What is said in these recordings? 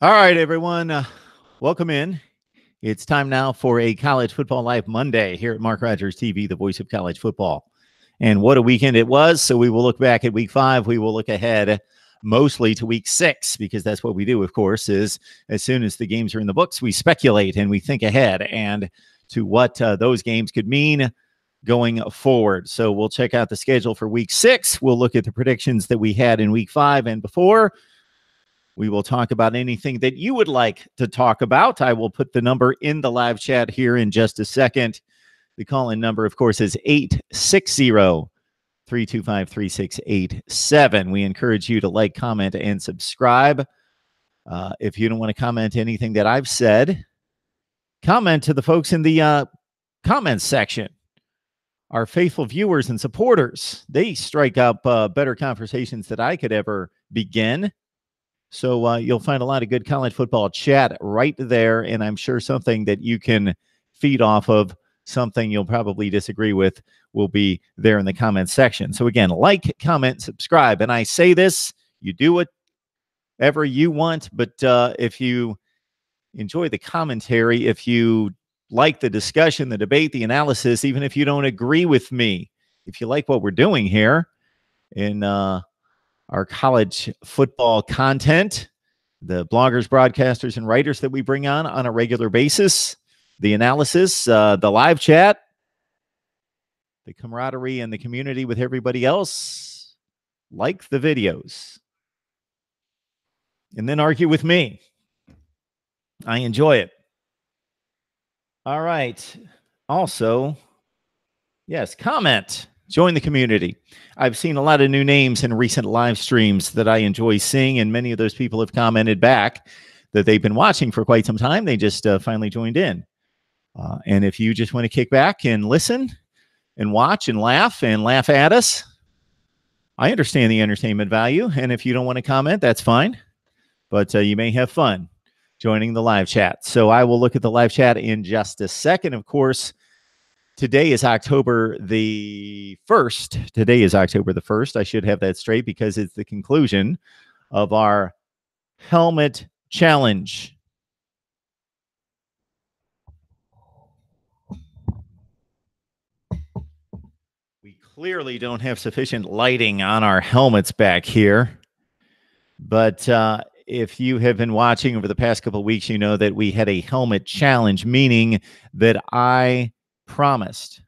All right, everyone. Welcome in. It's time now for a College Football Live Monday here at Mark Rogers TV, the voice of college football. And what a weekend it was. So we will look back at week 5. We will look ahead mostly to week 6, because that's what we do, of course, is as soon as the games are in the books, we speculate and we think ahead and to what those games could mean going forward. So we'll check out the schedule for week 6. We'll look at the predictions that we had in week 5 and before. We will talk about anything that you would like to talk about. I will put the number in the live chat here in just a second. The call-in number, of course, is 860-325-3687. We encourage you to like, comment, and subscribe. If you don't want to comment anything that I've said, comment to the folks in the comments section. Our faithful viewers and supporters, they strike up better conversations than I could ever begin. So you'll find a lot of good college football chat right there, and I'm sure something that you can feed off of, something you'll probably disagree with, will be there in the comments section. So again, like, comment, subscribe. And I say this, you do whatever you want, but if you enjoy the commentary, if you like the discussion, the debate, the analysis, even if you don't agree with me, if you like what we're doing here in our college football content, the bloggers, broadcasters, and writers that we bring on a regular basis, the analysis, the live chat, the camaraderie and the community with everybody else, like the videos, and then argue with me. I enjoy it. All right. Also, yes, comment. Join the community. I've seen a lot of new names in recent live streams that I enjoy seeing, and many of those people have commented back that they've been watching for quite some time. They just finally joined in. And if you just want to kick back and listen and watch and laugh at us, I understand the entertainment value. And if you don't want to comment, that's fine. But you may have fun joining the live chat. So I will look at the live chat in just a second. Of course, today is October the 1st. Today is October the 1st. I should have that straight because it's the conclusion of our helmet challenge. We clearly don't have sufficient lighting on our helmets back here. But if you have been watching over the past couple of weeks, you know that we had a helmet challenge, meaning that I promised,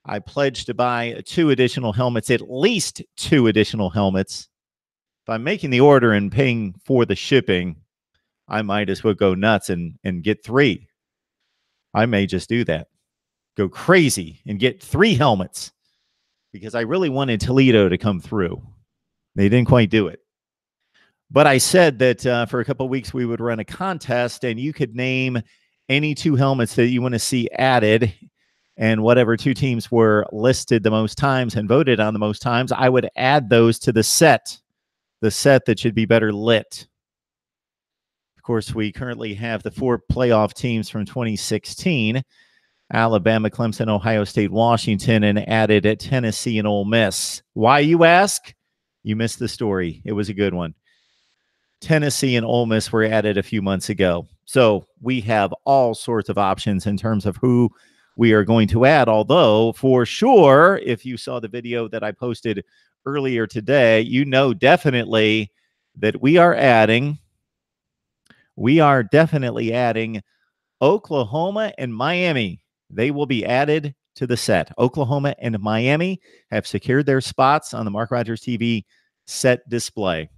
I pledged to buy 2 additional helmets, at least 2 additional helmets. If I'm making the order and paying for the shipping, I might as well go nuts and get 3. I may just do that. Go crazy and get 3 helmets because I really wanted Toledo to come through. They didn't quite do it. But I said that for a couple of weeks we would run a contest and you could name any 2 helmets that you want to see added, and whatever 2 teams were listed the most times and voted on the most times, I would add those to the set that should be better lit. Of course, we currently have the 4 playoff teams from 2016, Alabama, Clemson, Ohio State, Washington, and added at Tennessee and Ole Miss. Why, you ask? You missed the story. It was a good one. Tennessee and Ole Miss were added a few months ago. So we have all sorts of options in terms of who we are going to add. Although, for sure, if you saw the video that I posted earlier today, you know definitely that we are definitely adding Oklahoma and Miami. They will be added to the set. Oklahoma and Miami have secured their spots on the Mark Rogers TV set display.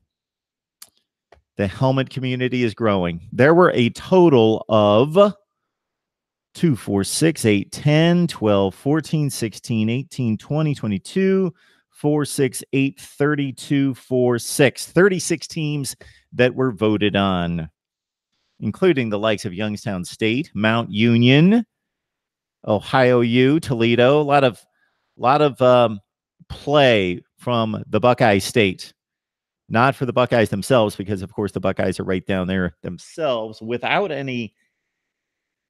The helmet community is growing. There were a total of 2, 4, 6, 8, 10, 12, 14, 16, 18, 20, 22, 4, 6, 8, 32, 4, 6. 36 teams that were voted on, including the likes of Youngstown State, Mount Union, Ohio U, Toledo. A lot of play from the Buckeye State. Not for the Buckeyes themselves, because, of course, the Buckeyes are right down there themselves without any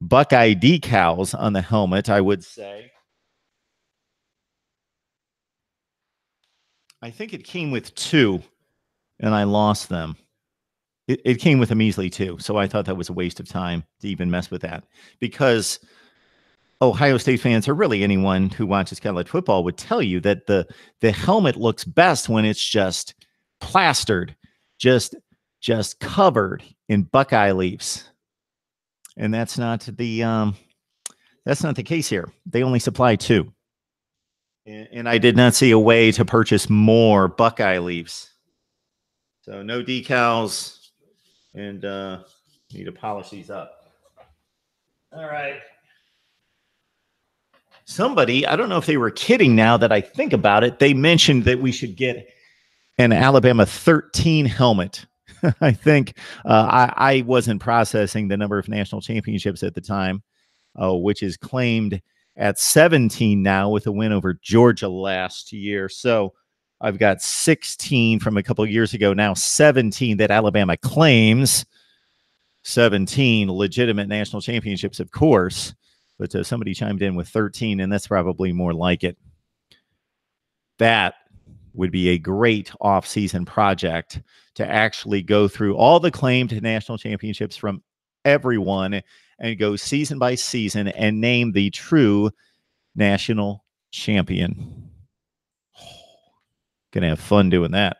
Buckeye decals on the helmet, I would say. I think it came with 2, and I lost them. It came with a measly too. So I thought that was a waste of time to even mess with that, because Ohio State fans, or really anyone who watches college football, would tell you that the helmet looks best when it's just plastered, just covered in Buckeye leaves. And that's not the case here. They only supply two. And I did not see a way to purchase more Buckeye leaves. So no decals, and need to polish these up. All right. Somebody, I don't know if they were kidding now that I think about it, they mentioned that we should get an Alabama 13 helmet. I think I wasn't processing the number of national championships at the time, which is claimed at 17 now with a win over Georgia last year. So I've got 16 from a couple of years ago, now 17 that Alabama claims. 17 legitimate national championships, of course, but somebody chimed in with 13, and that's probably more like it. That would be a great off-season project to actually go through all the claimed national championships from everyone and go season by season and name the true national champion. Gonna have fun doing that.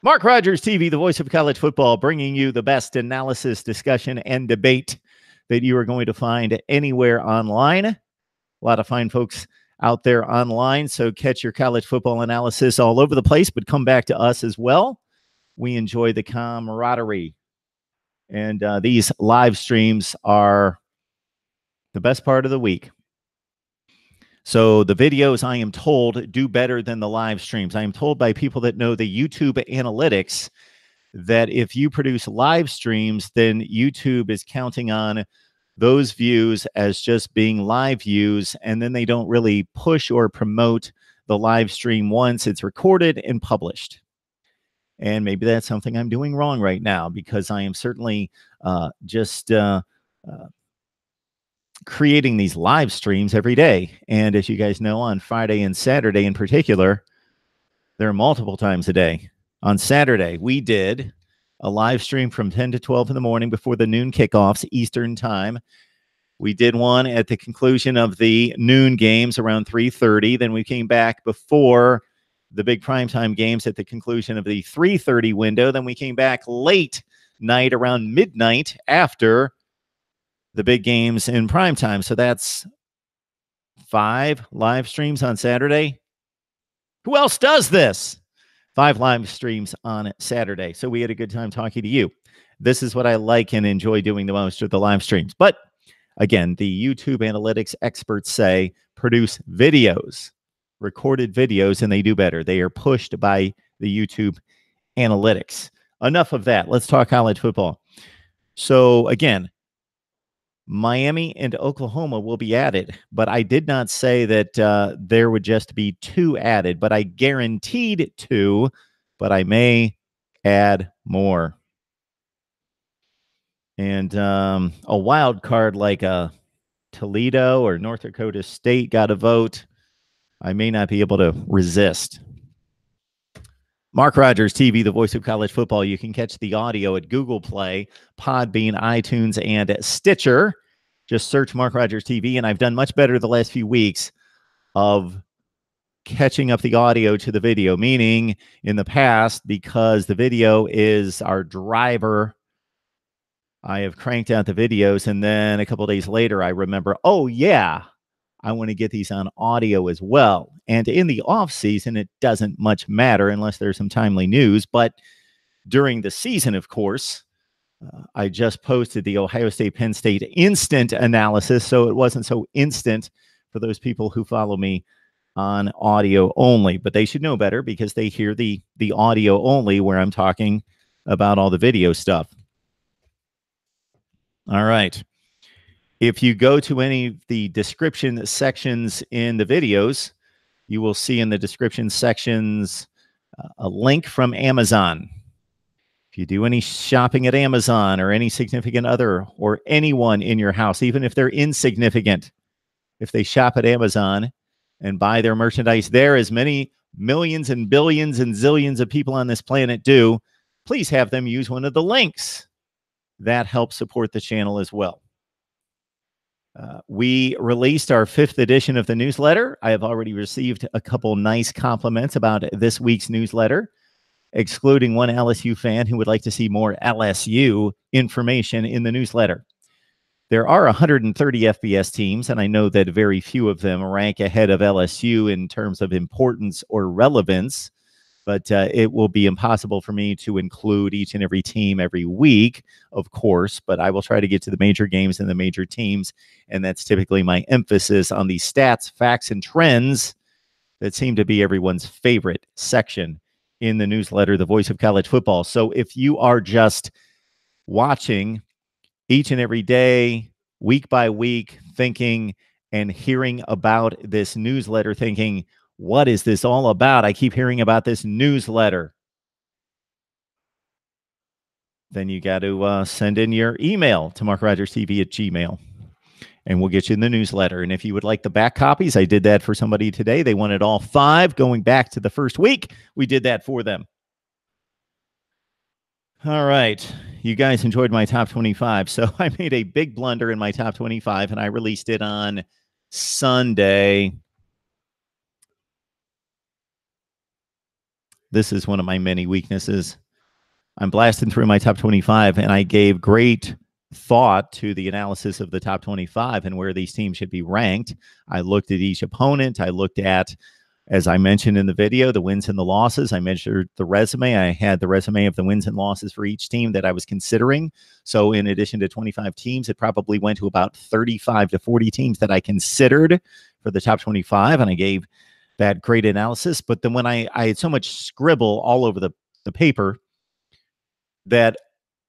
Mark Rogers TV, the voice of college football, bringing you the best analysis, discussion, and debate that you are going to find anywhere online. A lot of fine folks out there online, so catch your college football analysis all over the place, but come back to us as well. We enjoy the camaraderie, and these live streams are the best part of the week. So the videos, I am told, do better than the live streams. I am told by people that know the YouTube analytics that if you produce live streams, then YouTube is counting on those views as just being live views, and then they don't really push or promote the live stream once it's recorded and published. And maybe that's something I'm doing wrong right now, because I am certainly just creating these live streams every day. And as you guys know, on Friday and Saturday in particular, there are multiple times a day. On Saturday, we did a live stream from 10 to 12 in the morning before the noon kickoffs Eastern time. We did one at the conclusion of the noon games around 3:30. Then we came back before the big primetime games at the conclusion of the 3:30 window. Then we came back late night around midnight after the big games in prime time. So that's 5 live streams on Saturday. Who else does this? 5 live streams on Saturday. So we had a good time talking to you. This is what I like and enjoy doing the most with the live streams. But again, the YouTube analytics experts say produce videos, recorded videos, and they do better. They are pushed by the YouTube analytics. Enough of that. Let's talk college football. So again, Miami and Oklahoma will be added, but I did not say that there would just be 2 added, but I guaranteed 2, but I may add more. And a wild card like Toledo or North Dakota State got a vote. I may not be able to resist. Mark Rogers TV, the voice of college football. You can catch the audio at Google Play, Podbean, iTunes, and Stitcher. Just search Mark Rogers TV, and I've done much better the last few weeks of catching up the audio to the video, meaning in the past, because the video is our driver, I have cranked out the videos, and then a couple of days later, I remember, oh, yeah, I want to get these on audio as well. And in the off season, it doesn't much matter unless there's some timely news. But during the season, of course, I just posted the Ohio State Penn State instant analysis, so it wasn't so instant for those people who follow me on audio only. But they should know better because they hear the audio only where I'm talking about all the video stuff. All right. If you go to any of the description sections in the videos, you will see in the description sections a link from Amazon. If you do any shopping at Amazon or any significant other or anyone in your house, even if they're insignificant, if they shop at Amazon and buy their merchandise there, as many millions and billions and zillions of people on this planet do, please have them use one of the links. That helps support the channel as well. We released our 5th edition of the newsletter. I have already received a couple nice compliments about this week's newsletter, excluding one LSU fan who would like to see more LSU information in the newsletter. There are 130 FBS teams, and I know that very few of them rank ahead of LSU in terms of importance or relevance, but it will be impossible for me to include each and every team every week, of course, but I will try to get to the major games and the major teams, and that's typically my emphasis on the stats, facts, and trends that seem to be everyone's favorite section in the newsletter, The Voice of College Football. So if you are just watching each and every day, week by week, thinking and hearing about this newsletter, thinking, what is this all about? I keep hearing about this newsletter. Then you got to send in your email to MarkRogersTV@gmail.com, and we'll get you in the newsletter. And if you would like the back copies, I did that for somebody today. They wanted all 5 going back to the first week. We did that for them. All right. You guys enjoyed my top 25. So I made a big blunder in my top 25, and I released it on Sunday. This is one of my many weaknesses. I'm blasting through my top 25, and I gave great thought to the analysis of the top 25 and where these teams should be ranked. I looked at each opponent. I looked at, as I mentioned in the video, the wins and the losses. I measured the resume. I had the resume of the wins and losses for each team that I was considering. So in addition to 25 teams, it probably went to about 35 to 40 teams that I considered for the top 25, and I gave that great analysis. But then when I had so much scribble all over the paper that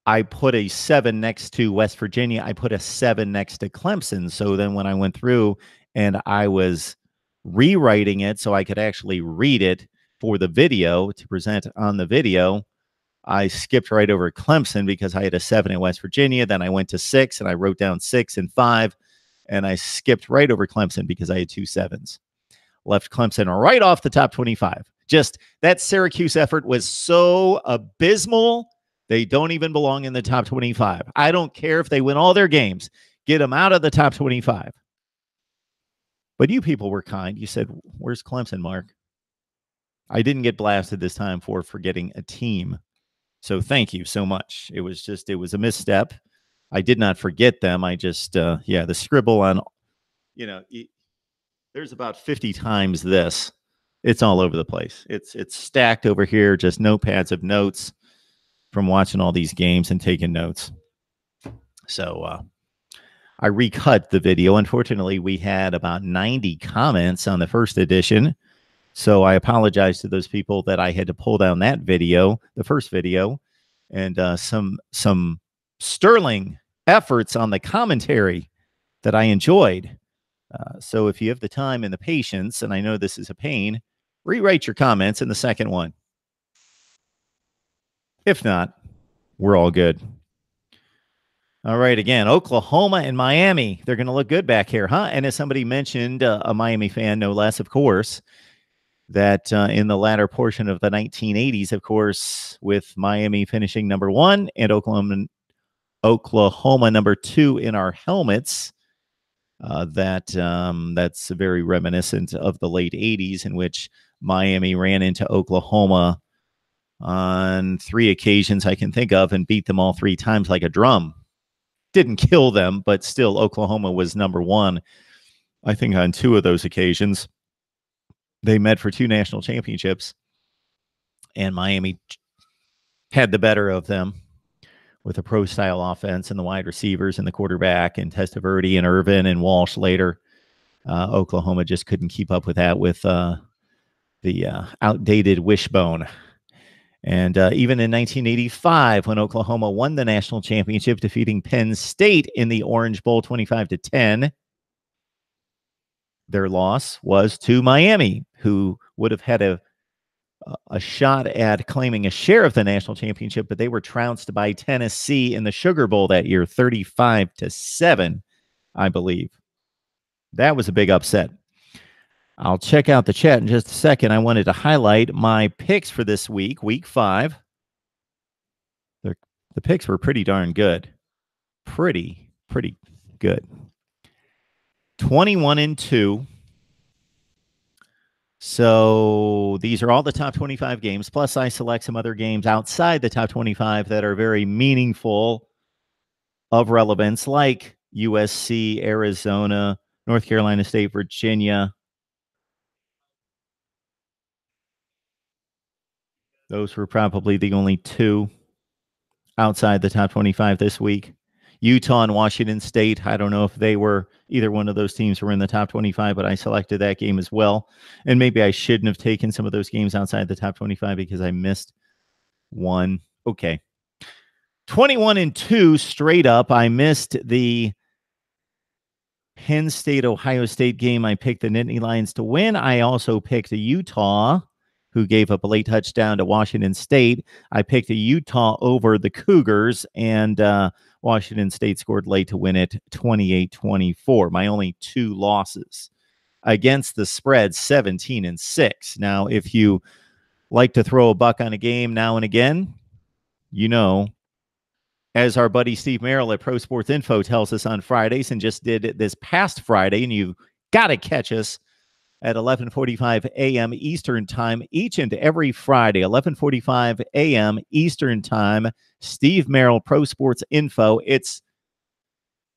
I put a 7 next to West Virginia, I put a 7 next to Clemson. So then when I went through and I was rewriting it so I could actually read it for the video to present on the video, I skipped right over Clemson because I had a 7 in West Virginia. Then I went to 6 and I wrote down 6 and 5, and I skipped right over Clemson because I had 2 7s. Left Clemson right off the top 25. Just that Syracuse effort was so abysmal. They don't even belong in the top 25. I don't care if they win all their games. Get them out of the top 25. But you people were kind. You said, where's Clemson, Mark? I didn't get blasted this time for forgetting a team. So thank you so much. It was a misstep. I did not forget them. I just, the scribble on, there's about 50 times this. It's all over the place. It's stacked over here, just notepads of notes from watching all these games and taking notes. So I recut the video. Unfortunately, we had about 90 comments on the first edition. So I apologize to those people that I had to pull down that video, the first video, and some sterling efforts on the commentary that I enjoyed. So if you have the time and the patience, and I know this is a pain, rewrite your comments in the second one. If not, we're all good. All right, again, Oklahoma and Miami. They're going to look good back here, huh? And as somebody mentioned, a Miami fan, no less, of course, that in the latter portion of the 1980s, of course, with Miami finishing number 1 and Oklahoma number 2 in our helmets, that's very reminiscent of the late 80s, in which Miami ran into Oklahoma on 3 occasions I can think of and beat them all 3 times like a drum. Didn't kill them, but still Oklahoma was number 1, I think, on 2 of those occasions. They met for 2 national championships, and Miami had the better of them with a pro-style offense and the wide receivers and the quarterback and Testaverde and Irvin and Walsh later. Oklahoma just couldn't keep up with that with the outdated wishbone. And even in 1985, when Oklahoma won the national championship, defeating Penn State in the Orange Bowl 25-10, their loss was to Miami, who would have had a shot at claiming a share of the national championship, but they were trounced by Tennessee in the Sugar Bowl that year, 35-7, I believe. That was a big upset. I'll check out the chat in just a second. I wanted to highlight my picks for this week, week 5. The picks were pretty darn good. Pretty good. 21-2. So these are all the top 25 games. Plus, I select some other games outside the top 25 that are very meaningful, of relevance, like USC, Arizona, North Carolina State, Virginia. Those were probably the only two outside the top 25 this week. Utah and Washington State. I don't know if either one of those teams were in the top 25, but I selected that game as well. And maybe I shouldn't have taken some of those games outside the top 25 because I missed one. Okay. 21-2 straight up. I missed the Penn State, Ohio State game. I picked the Nittany Lions to win. I also picked Utah, who gave up a late touchdown to Washington State. I picked Utah over the Cougars, and Washington State scored late to win it 28-24. My only two losses against the spread, 17-6. Now, if you like to throw a buck on a game now and again, as our buddy Steve Merrill at Pro Sports Info tells us on Fridays, and just did it this past Friday, and you've got to catch us at 11:45 a.m. Eastern Time each and every Friday, 11:45 a.m. Eastern Time. Steve Merrill, Pro Sports Info.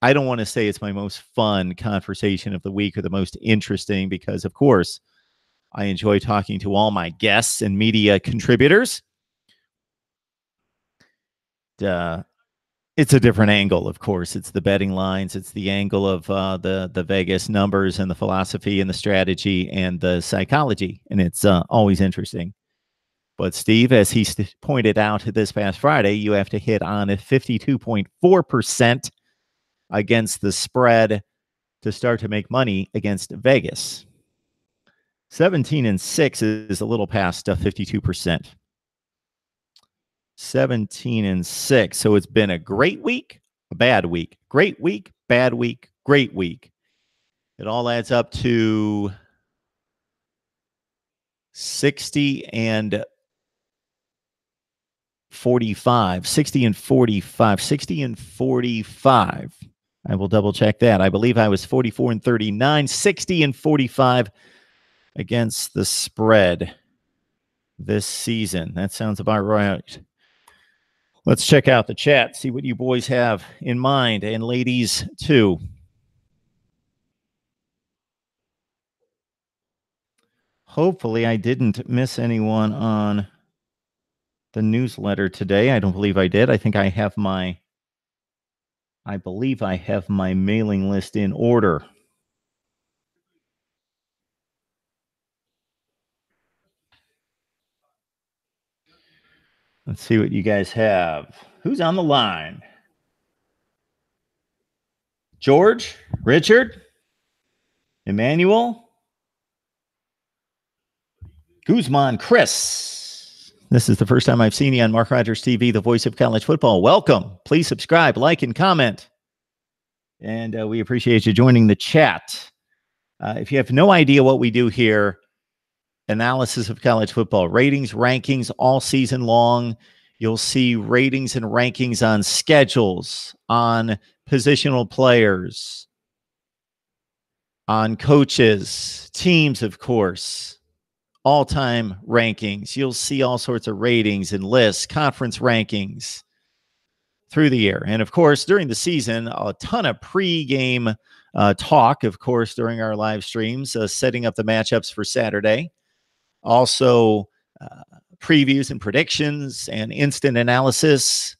I don't want to say it's my most fun conversation of the week or the most interesting because, of course, I enjoy talking to all my guests and media contributors. It's a different angle, of course. It's the betting lines. It's the angle of the Vegas numbers and the philosophy and the strategy and the psychology. And it's always interesting. But Steve, as he pointed out this past Friday, you have to hit on a 52.4% against the spread to start to make money against Vegas. 17-6 is a little past 52%. 17-6. So it's been a great week, a bad week, great week, bad week, great week. It all adds up to 60-45. 60-45. I will double check that. I believe I was 44-39, 60-45 against the spread this season. That sounds about right. Let's check out the chat, see what you boys have in mind, and ladies, too. Hopefully, I didn't miss anyone on the newsletter today. I don't believe I did. I think I have my mailing list in order. Let's see what you guys have. Who's on the line? George, Richard, Emmanuel, Guzman, Chris. This is the first time I've seen you on Mark Rogers TV, the voice of college football. Welcome. Please subscribe, like, and comment. And we appreciate you joining the chat. If you have no idea what we do here, analysis of college football, ratings, rankings all season long. You'll see ratings and rankings on schedules, on positional players, on coaches, teams, of course, all-time rankings. You'll see all sorts of ratings and lists, conference rankings through the year. And, of course, during the season, a ton of pre-game talk, of course, during our live streams, setting up the matchups for Saturday. Also, previews and predictions and instant analysis,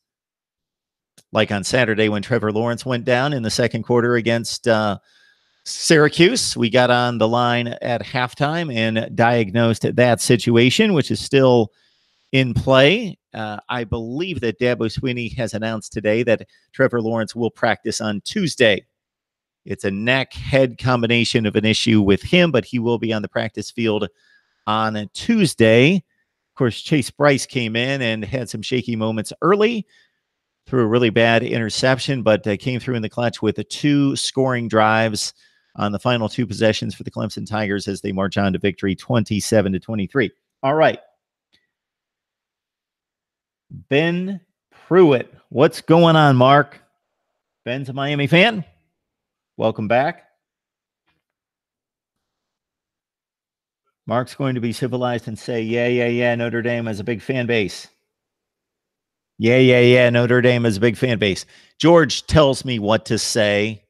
like on Saturday when Trevor Lawrence went down in the second quarter against Syracuse. We got on the line at halftime and diagnosed that situation, which is still in play. I believe that Dabo Swinney has announced today that Trevor Lawrence will practice on Tuesday. It's a neck-head combination of an issue with him, but he will be on the practice field on Tuesday. Of course, Chase Bryce came in and had some shaky moments early, threw a really bad interception, but came through in the clutch with 2 scoring drives on the final 2 possessions for the Clemson Tigers as they march on to victory 27-23. All right. Ben Pruitt. What's going on, Mark? Ben's a Miami fan. Welcome back. Mark's going to be civilized and say, yeah, Notre Dame has a big fan base. Yeah, Notre Dame has a big fan base. George tells me what to say,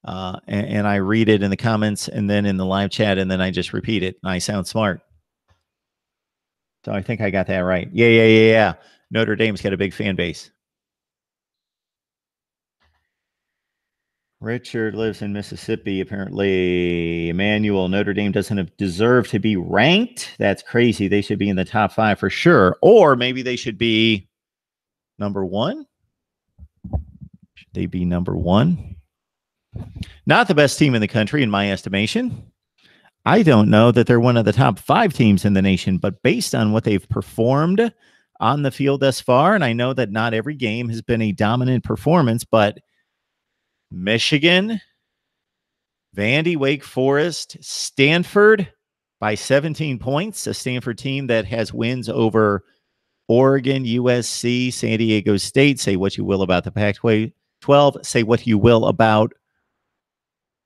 and I read it in the comments and then in the live chat, and then I just repeat it. I sound smart. So I think I got that right. Yeah. Notre Dame's got a big fan base. Richard lives in Mississippi, apparently. Emmanuel, Notre Dame doesn't deserve to be ranked. That's crazy. They should be in the top 5 for sure. Or maybe they should be number 1. Should they be number 1? Not the best team in the country, in my estimation. I don't know that they're one of the top 5 teams in the nation, but based on what they've performed on the field thus far, and I know that not every game has been a dominant performance, but Michigan, Vandy, Wake Forest, Stanford by 17 points, a Stanford team that has wins over Oregon, USC, San Diego State. Say what you will about the Pac-12. Say what you will about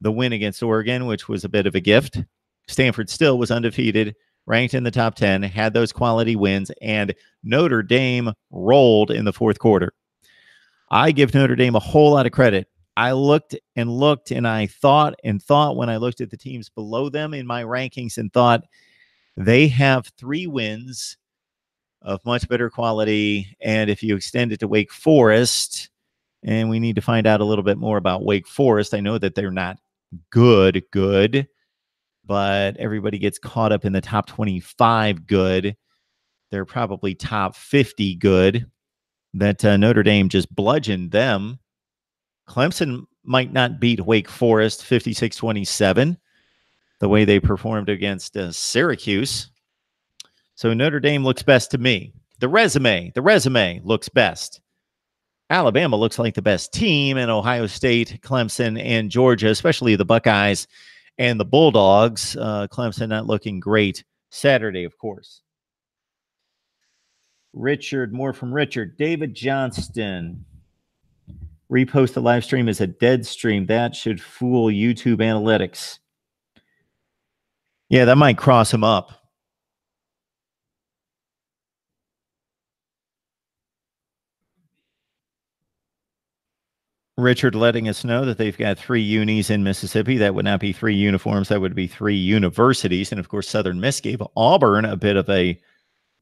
the win against Oregon, which was a bit of a gift. Stanford still was undefeated, ranked in the top 10, had those quality wins, and Notre Dame rolled in the fourth quarter. I give Notre Dame a whole lot of credit. I looked, and I thought when I looked at the teams below them in my rankings and thought they have 3 wins of much better quality. And if you extend it to Wake Forest, and we need to find out a little bit more about Wake Forest. I know that they're not good, but everybody gets caught up in the top 25 good. They're probably top 50 good. That Notre Dame just bludgeoned them. Clemson might not beat Wake Forest 56-27 the way they performed against Syracuse. So Notre Dame looks best to me. The resume looks best. Alabama looks like the best team, and Ohio State, Clemson, and Georgia, especially the Buckeyes and the Bulldogs. Clemson not looking great Saturday, of course. Richard, more from Richard. David Johnston. Repost the live stream as a dead stream. That should fool YouTube analytics. Yeah, that might cross him up. Richard letting us know that they've got 3 unis in Mississippi. That would not be 3 uniforms. That would be 3 universities. And, of course, Southern Miss gave Auburn a bit of a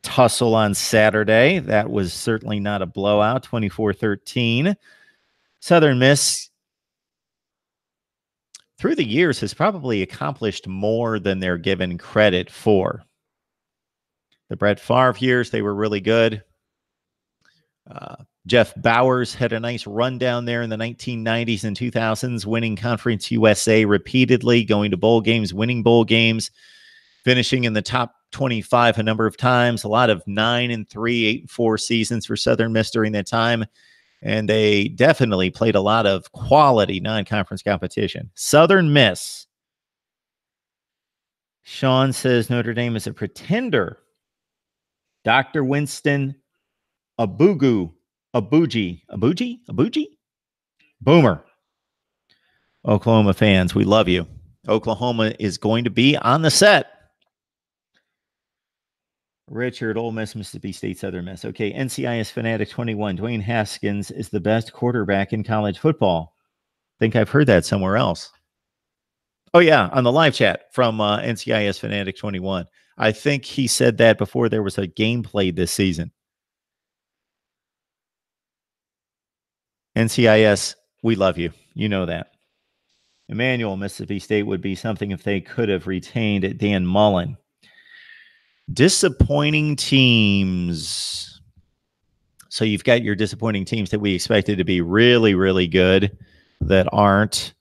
tussle on Saturday. That was certainly not a blowout, 24-13. Southern Miss, through the years, has probably accomplished more than they're given credit for. The Brett Favre years, they were really good. Jeff Bowers had a nice run down there in the 1990s and 2000s, winning Conference USA repeatedly, going to bowl games, winning bowl games, finishing in the top 25 a number of times. A lot of 9-3, 8-4 seasons for Southern Miss during that time. And they definitely played a lot of quality non-conference competition. Southern Miss. Sean says Notre Dame is a pretender. Dr. Winston Abuji. Boomer. Oklahoma fans, we love you. Oklahoma is going to be on the set. Richard, Ole Miss, Mississippi State, Southern Miss. Okay, NCIS Fanatic 21. Dwayne Haskins is the best quarterback in college football. I think I've heard that somewhere else. Oh, yeah, on the live chat from NCIS Fanatic 21. I think he said that before there was a game played this season. NCIS, we love you. You know that. Emmanuel, Mississippi State would be something if they could have retained Dan Mullen. Disappointing teams. So you've got your disappointing teams that we expected to be really, really good that aren't.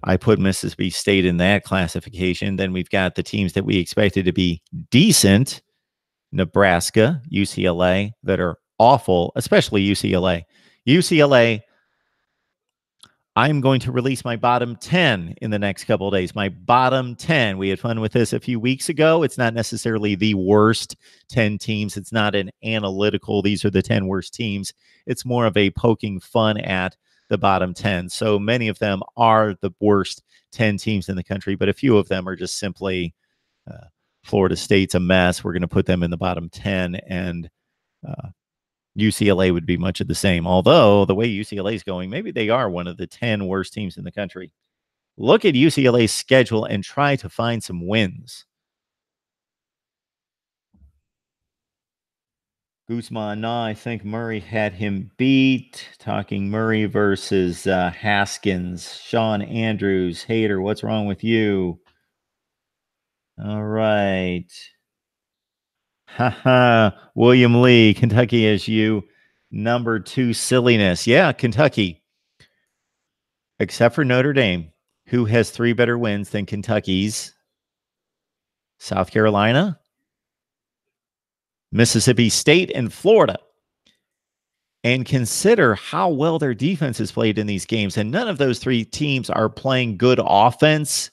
I put Mississippi State in that classification. Then we've got the teams that we expected to be decent. Nebraska, UCLA, that are awful, especially UCLA. UCLA, I'm going to release my bottom 10 in the next couple of days. My bottom 10. We had fun with this a few weeks ago. It's not necessarily the worst 10 teams. It's not an analytical, these are the 10 worst teams. It's more of a poking fun at the bottom 10. So many of them are the worst 10 teams in the country, but a few of them are just simply Florida State's a mess. We're going to put them in the bottom 10, and UCLA would be much of the same. Although the way UCLA is going, maybe they are one of the 10 worst teams in the country. Look at UCLA's schedule and try to find some wins. Guzman, no, I think Murray had him beat. Talking Murray versus Haskins. Sean Andrews, hater, what's wrong with you? All right. Haha. William Lee, Kentucky SU, number 2 silliness. Yeah, Kentucky. Except for Notre Dame, who has 3 better wins than Kentucky's. South Carolina, Mississippi State, and Florida. And consider how well their defense has played in these games. And none of those 3 teams are playing good offense,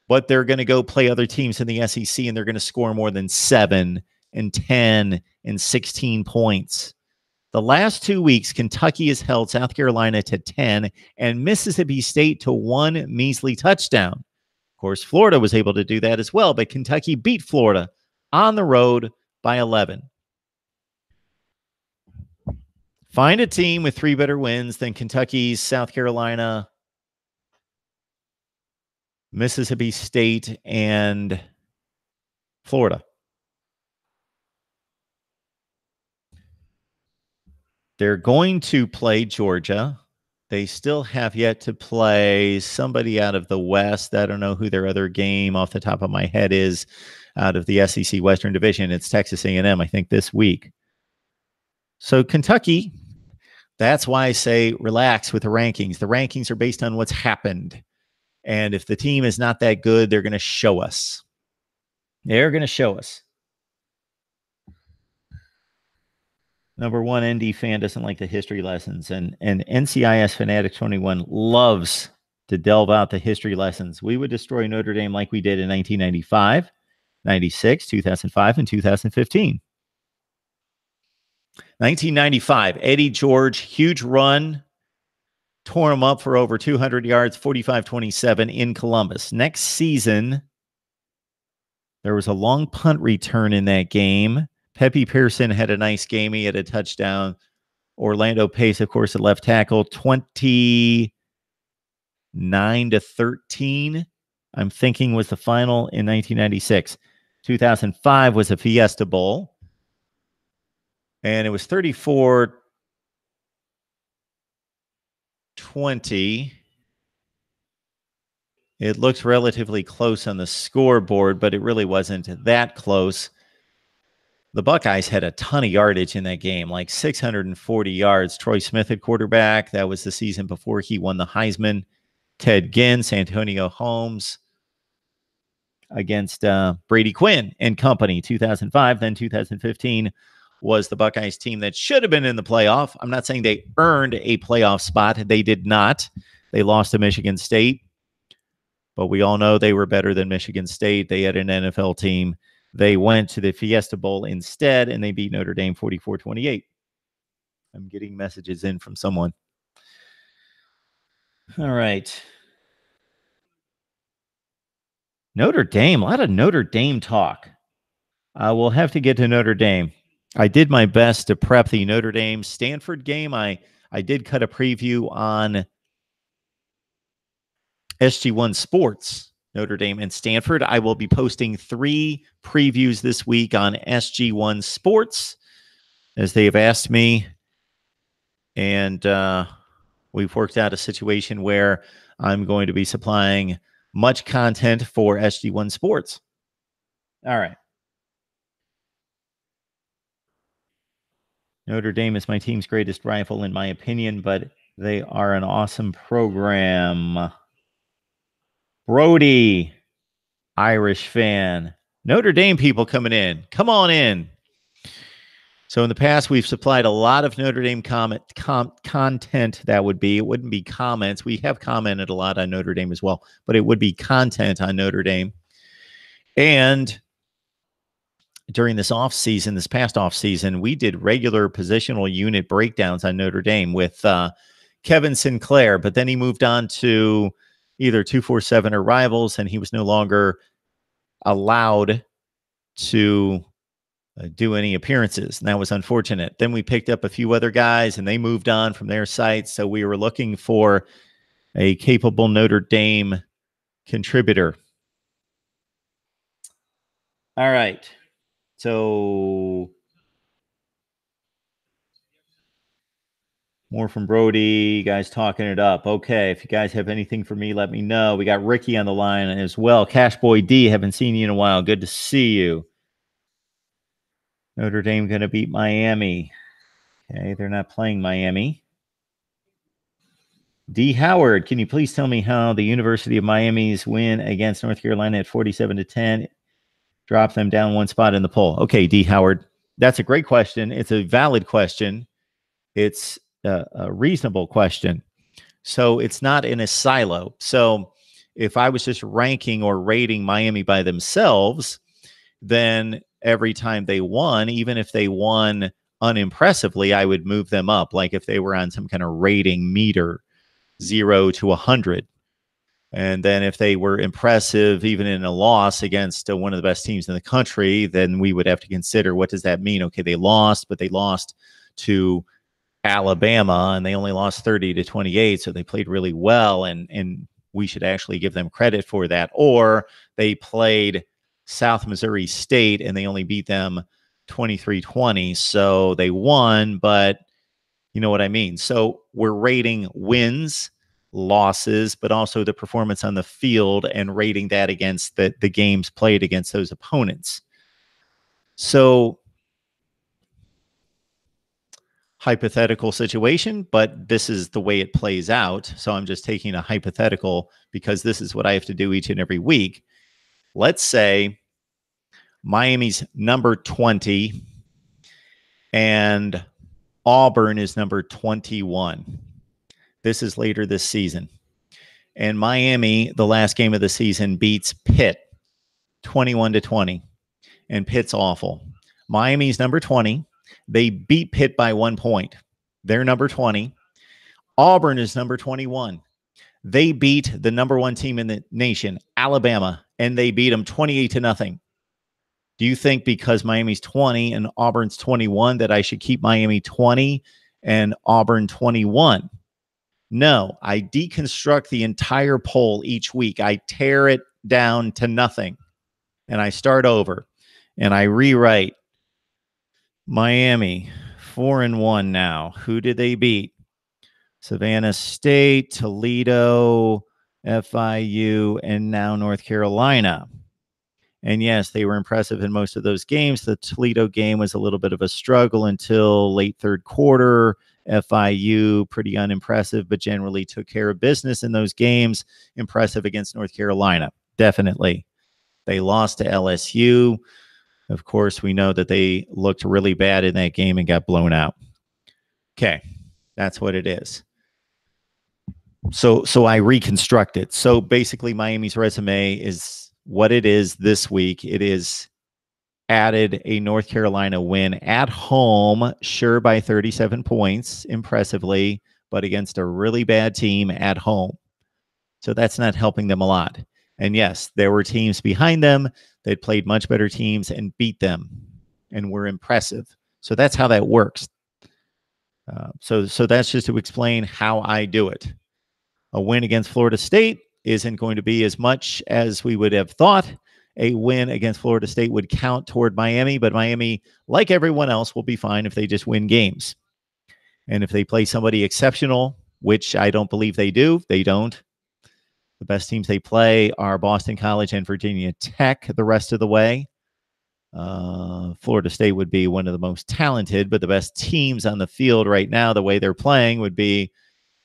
but they're going to go play other teams in the SEC and they're going to score more than 7 and 10 and 16 points. The last 2 weeks, Kentucky has held South Carolina to 10 and Mississippi State to 1 measly touchdown. Of course, Florida was able to do that as well, but Kentucky beat Florida on the road by 11. Find a team with 3 better wins than Kentucky's, South Carolina, Mississippi State, and Florida. They're going to play Georgia. They still have yet to play somebody out of the West. I don't know who their other game off the top of my head is out of the SEC Western Division. It's Texas A&M, I think, this week. So Kentucky, that's why I say relax with the rankings. The rankings are based on what's happened. And if the team is not that good, they're going to show us. They're going to show us. Number 1 ND fan doesn't like the history lessons, and NCIS Fanatic 21 loves to delve out the history lessons. We would destroy Notre Dame like we did in 1995, 96, 2005, and 2015. 1995, Eddie George, huge run, tore him up for over 200 yards, 45-27 in Columbus. Next season, there was a long punt return in that game. Pepe Pearson had a nice game. He had a touchdown. Orlando Pace, of course, at left tackle, 29-13. I'm thinking was the final in 1996. 2005 was a Fiesta Bowl. And it was 34-20. It looked relatively close on the scoreboard, but it really wasn't that close. The Buckeyes had a ton of yardage in that game, like 640 yards. Troy Smith at quarterback. That was the season before he won the Heisman. Ted Ginn, Santonio Holmes against Brady Quinn and company, 2005. Then 2015 was the Buckeyes team that should have been in the playoff. I'm not saying they earned a playoff spot. They did not. They lost to Michigan State. But we all know they were better than Michigan State. They had an NFL team. They went to the Fiesta Bowl instead, and they beat Notre Dame 44-28. I'm getting messages in from someone. All right. Notre Dame, a lot of Notre Dame talk. We'll have to get to Notre Dame. I did my best to prep the Notre Dame Stanford game. I did cut a preview on SG1 Sports. Notre Dame and Stanford. I will be posting 3 previews this week on SG1 Sports, as they have asked me. And we've worked out a situation where I'm going to be supplying much content for SG1 Sports. All right. Notre Dame is my team's greatest rival, in my opinion, but they are an awesome program. Brody, Irish fan. Notre Dame people coming in. Come on in. So in the past, we've supplied a lot of Notre Dame content. That would be, it wouldn't be comments. We have commented a lot on Notre Dame as well, but it would be content on Notre Dame. And during this past off season, we did regular positional unit breakdowns on Notre Dame with Kevin Sinclair, but then he moved on to either 247 or Rivals, and he was no longer allowed to do any appearances, and that was unfortunate. Then we picked up a few other guys, and they moved on from their sites, so we were looking for a capable Notre Dame contributor. All right. So more from Brody, guys talking it up. Okay, if you guys have anything for me, let me know. We got Ricky on the line as well. Cash Boy D, haven't seen you in a while. Good to see you. Notre Dame going to beat Miami. Okay, they're not playing Miami. D. Howard, can you please tell me how the University of Miami's win against North Carolina at 47-10 dropped them down one spot in the poll? Okay, D. Howard, that's a great question. It's a valid question. It's a reasonable question. So it's not in a silo. So if I was just ranking or rating Miami by themselves, then every time they won, even if they won unimpressively, I would move them up. Like if they were on some kind of rating meter, 0 to 100. And then if they were impressive, even in a loss against one of the best teams in the country, then we would have to consider, what does that mean? Okay, they lost, but they lost to Alabama and they only lost 30-28. So they played really well. And we should actually give them credit for that. Or they played South Missouri State and they only beat them 23-20. So they won, but you know what I mean? So we're rating wins, losses, but also the performance on the field and rating that against the games played against those opponents. So hypothetical situation, but this is the way it plays out. So I'm just taking a hypothetical because this is what I have to do each and every week. Let's say Miami's number 20 and Auburn is number 21. This is later this season. And Miami, the last game of the season, beats Pitt 21-20. And Pitt's awful. Miami's number 20. They beat Pitt by 1 point. They're number 20. Auburn is number 21. They beat the number 1 team in the nation, Alabama, and they beat them 28-0. Do you think because Miami's 20 and Auburn's 21 that I should keep Miami 20 and Auburn 21? No, I deconstruct the entire poll each week. I tear it down to nothing and I start over and I rewrite. Miami 4-1 now. Who did they beat? Savannah State, Toledo, FIU, and now North Carolina. And yes, they were impressive in most of those games. The Toledo game was a little bit of a struggle until late third quarter. FIU, pretty unimpressive, but generally took care of business in those games. Impressive against North Carolina, definitely. They lost to LSU. Of course, we know that they looked really bad in that game and got blown out. Okay, that's what it is. So I reconstruct it. So basically, Miami's resume is what it is this week. It is added a North Carolina win at home, sure, by 37 points, impressively, but against a really bad team at home. So that's not helping them a lot. And yes, there were teams behind them that played much better teams and beat them and were impressive. So that's how that works. So that's just to explain how I do it. A win against Florida State isn't going to be as much as we would have thought. A win against Florida State would count toward Miami, but Miami, like everyone else, will be fine if they just win games. And if they play somebody exceptional, which I don't believe they do, they don't. The best teams they play are Boston College and Virginia Tech the rest of the way. Florida State would be one of the most talented, but the best teams on the field right now, the way they're playing, would be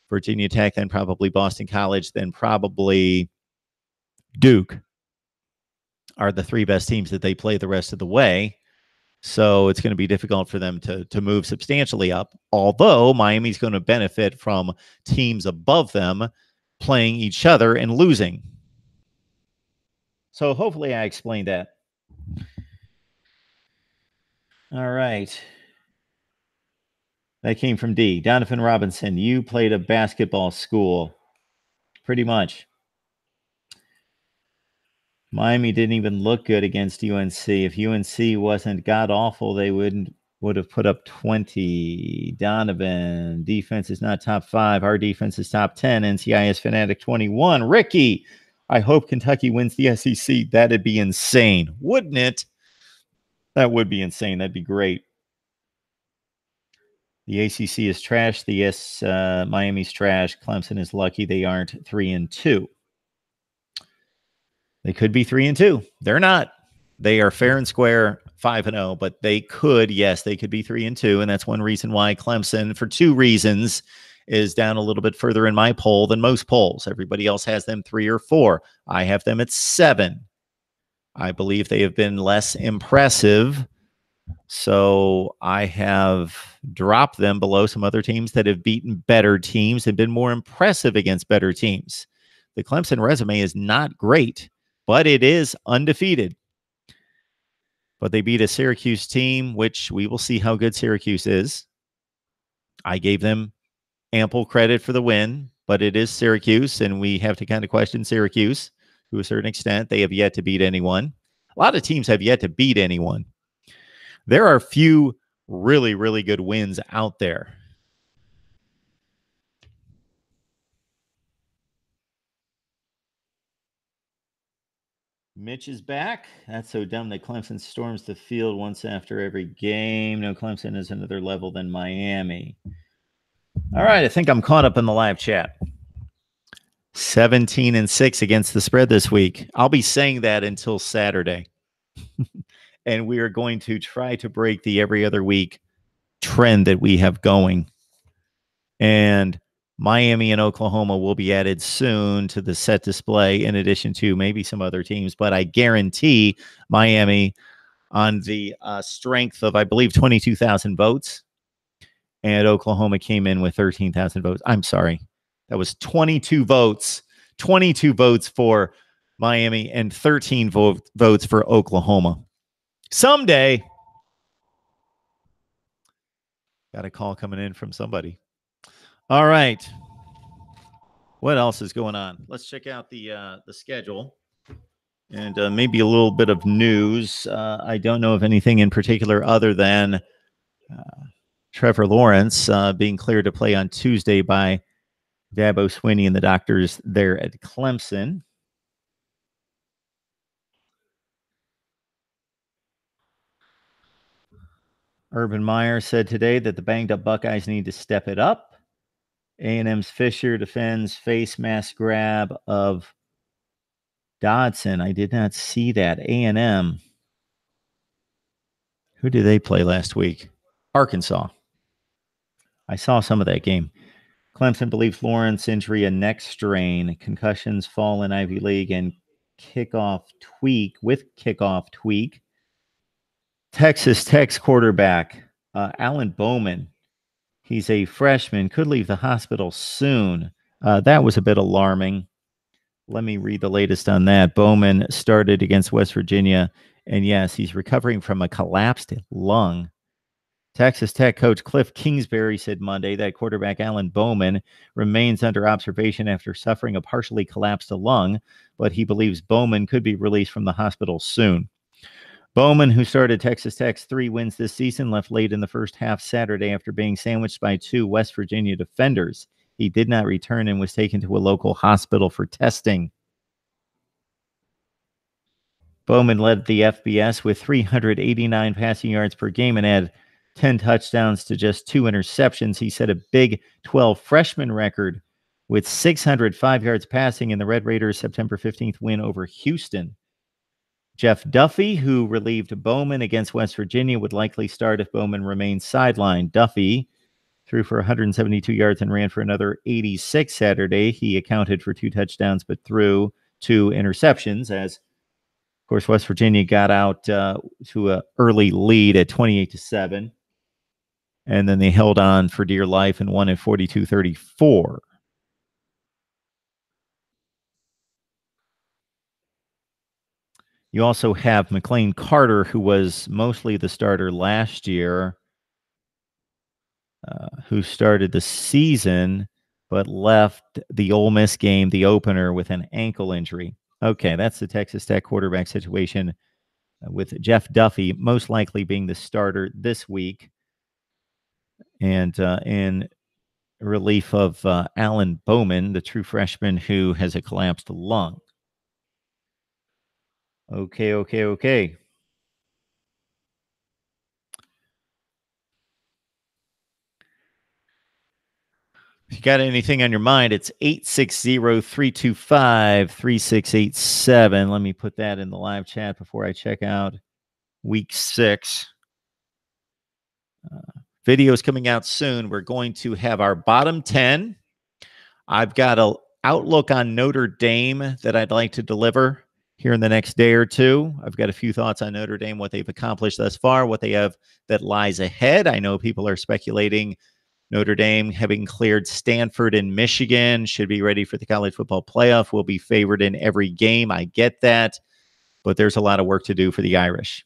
Virginia Tech, then probably Boston College, then probably Duke are the 3 best teams that they play the rest of the way. So it's going to be difficult for them to move substantially up, although Miami's going to benefit from teams above them playing each other and losing. So hopefully I explained that. All right. That came from D. Donovan Robinson, you played a basketball school. Pretty much. Miami didn't even look good against UNC. If UNC wasn't god awful, they would have put up 20. Donovan, defense is not top 5. Our defense is top 10. NCIS Fanatic 21. Ricky, I hope Kentucky wins the SEC. That'd be insane, wouldn't it? That would be insane. That'd be great. The ACC is trash. The Miami's trash. Clemson is lucky they aren't 3-2. They could be 3-2. They're not. They are fair and square 5-0, but they could, yes, they could be 3-2. And that's one reason why Clemson, for 2 reasons, is down a little bit further in my poll than most polls. Everybody else has them 3 or 4. I have them at 7. I believe they have been less impressive. So I have dropped them below some other teams that have beaten better teams and been more impressive against better teams. The Clemson resume is not great, but it is undefeated. But they beat a Syracuse team, which we will see how good Syracuse is. I gave them ample credit for the win, but it is Syracuse, and we have to kind of question Syracuse to a certain extent. They have yet to beat anyone. A lot of teams have yet to beat anyone. There are few really, really good wins out there. Mitch is back. That's so dumb that Clemson storms the field once after every game. No, Clemson is another level than Miami. All right, I think I'm caught up in the live chat. 17-6 against the spread this week. I'll be saying that until Saturday. And we are going to try to break the every other week trend that we have going. And Miami and Oklahoma will be added soon to the set display, in addition to maybe some other teams. But I guarantee Miami, on the strength of, I believe, 22,000 votes, and Oklahoma came in with 13,000 votes. I'm sorry. That was 22 votes. 22 votes for Miami and 13 votes for Oklahoma. Someday. Got a call coming in from somebody. All right. What else is going on? Let's check out the schedule and maybe a little bit of news. I don't know of anything in particular other than Trevor Lawrence being cleared to play on Tuesday by Dabo Swinney and the doctors there at Clemson. Urban Meyer said today that the banged-up Buckeyes need to step it up. A&M's Fisher defends face mask grab of Dodson. I did not see that. A&M. Who did they play last week? Arkansas. I saw some of that game. Clemson believes Lawrence injury a neck strain. Concussions fall in Ivy League and kickoff tweak. Texas Tech's quarterback, Alan Bowman. He's a freshman, could leave the hospital soon. That was a bit alarming. Let me read the latest on that. Bowman started against West Virginia, and yes, he's recovering from a collapsed lung. Texas Tech coach Cliff Kingsbury said Monday that quarterback Alan Bowman remains under observation after suffering a partially collapsed lung, but he believes Bowman could be released from the hospital soon. Bowman, who started Texas Tech's 3 wins this season, left late in the first half Saturday after being sandwiched by 2 West Virginia defenders. He did not return and was taken to a local hospital for testing. Bowman led the FBS with 389 passing yards per game and had 10 touchdowns to just 2 interceptions. He set a Big 12 freshman record with 605 yards passing in the Red Raiders' September 15th win over Houston. Jeff Duffy, who relieved Bowman against West Virginia, would likely start if Bowman remains sidelined. Duffy threw for 172 yards and ran for another 86 Saturday. He accounted for 2 touchdowns but threw 2 interceptions as Of course, West Virginia got out to an early lead at 28-7. And then they held on for dear life and won at 42-34. You also have McLean Carter, who was mostly the starter last year, who started the season but left the Ole Miss game, the opener, with an ankle injury. Okay, that's the Texas Tech quarterback situation with Jeff Duffy most likely being the starter this week. And in relief of Alan Bowman, the true freshman who has a collapsed lung. Okay. If you got anything on your mind, it's 860-325-3687. Let me put that in the live chat before I check out week 6. Videos coming out soon. We're going to have our bottom 10. I've got an outlook on Notre Dame that I'd like to deliver here in the next day or two. I've got a few thoughts on Notre Dame, what they've accomplished thus far, what they have that lies ahead. I know people are speculating Notre Dame, having cleared Stanford and Michigan, should be ready for the college football playoff, will be favored in every game. I get that, but there's a lot of work to do for the Irish.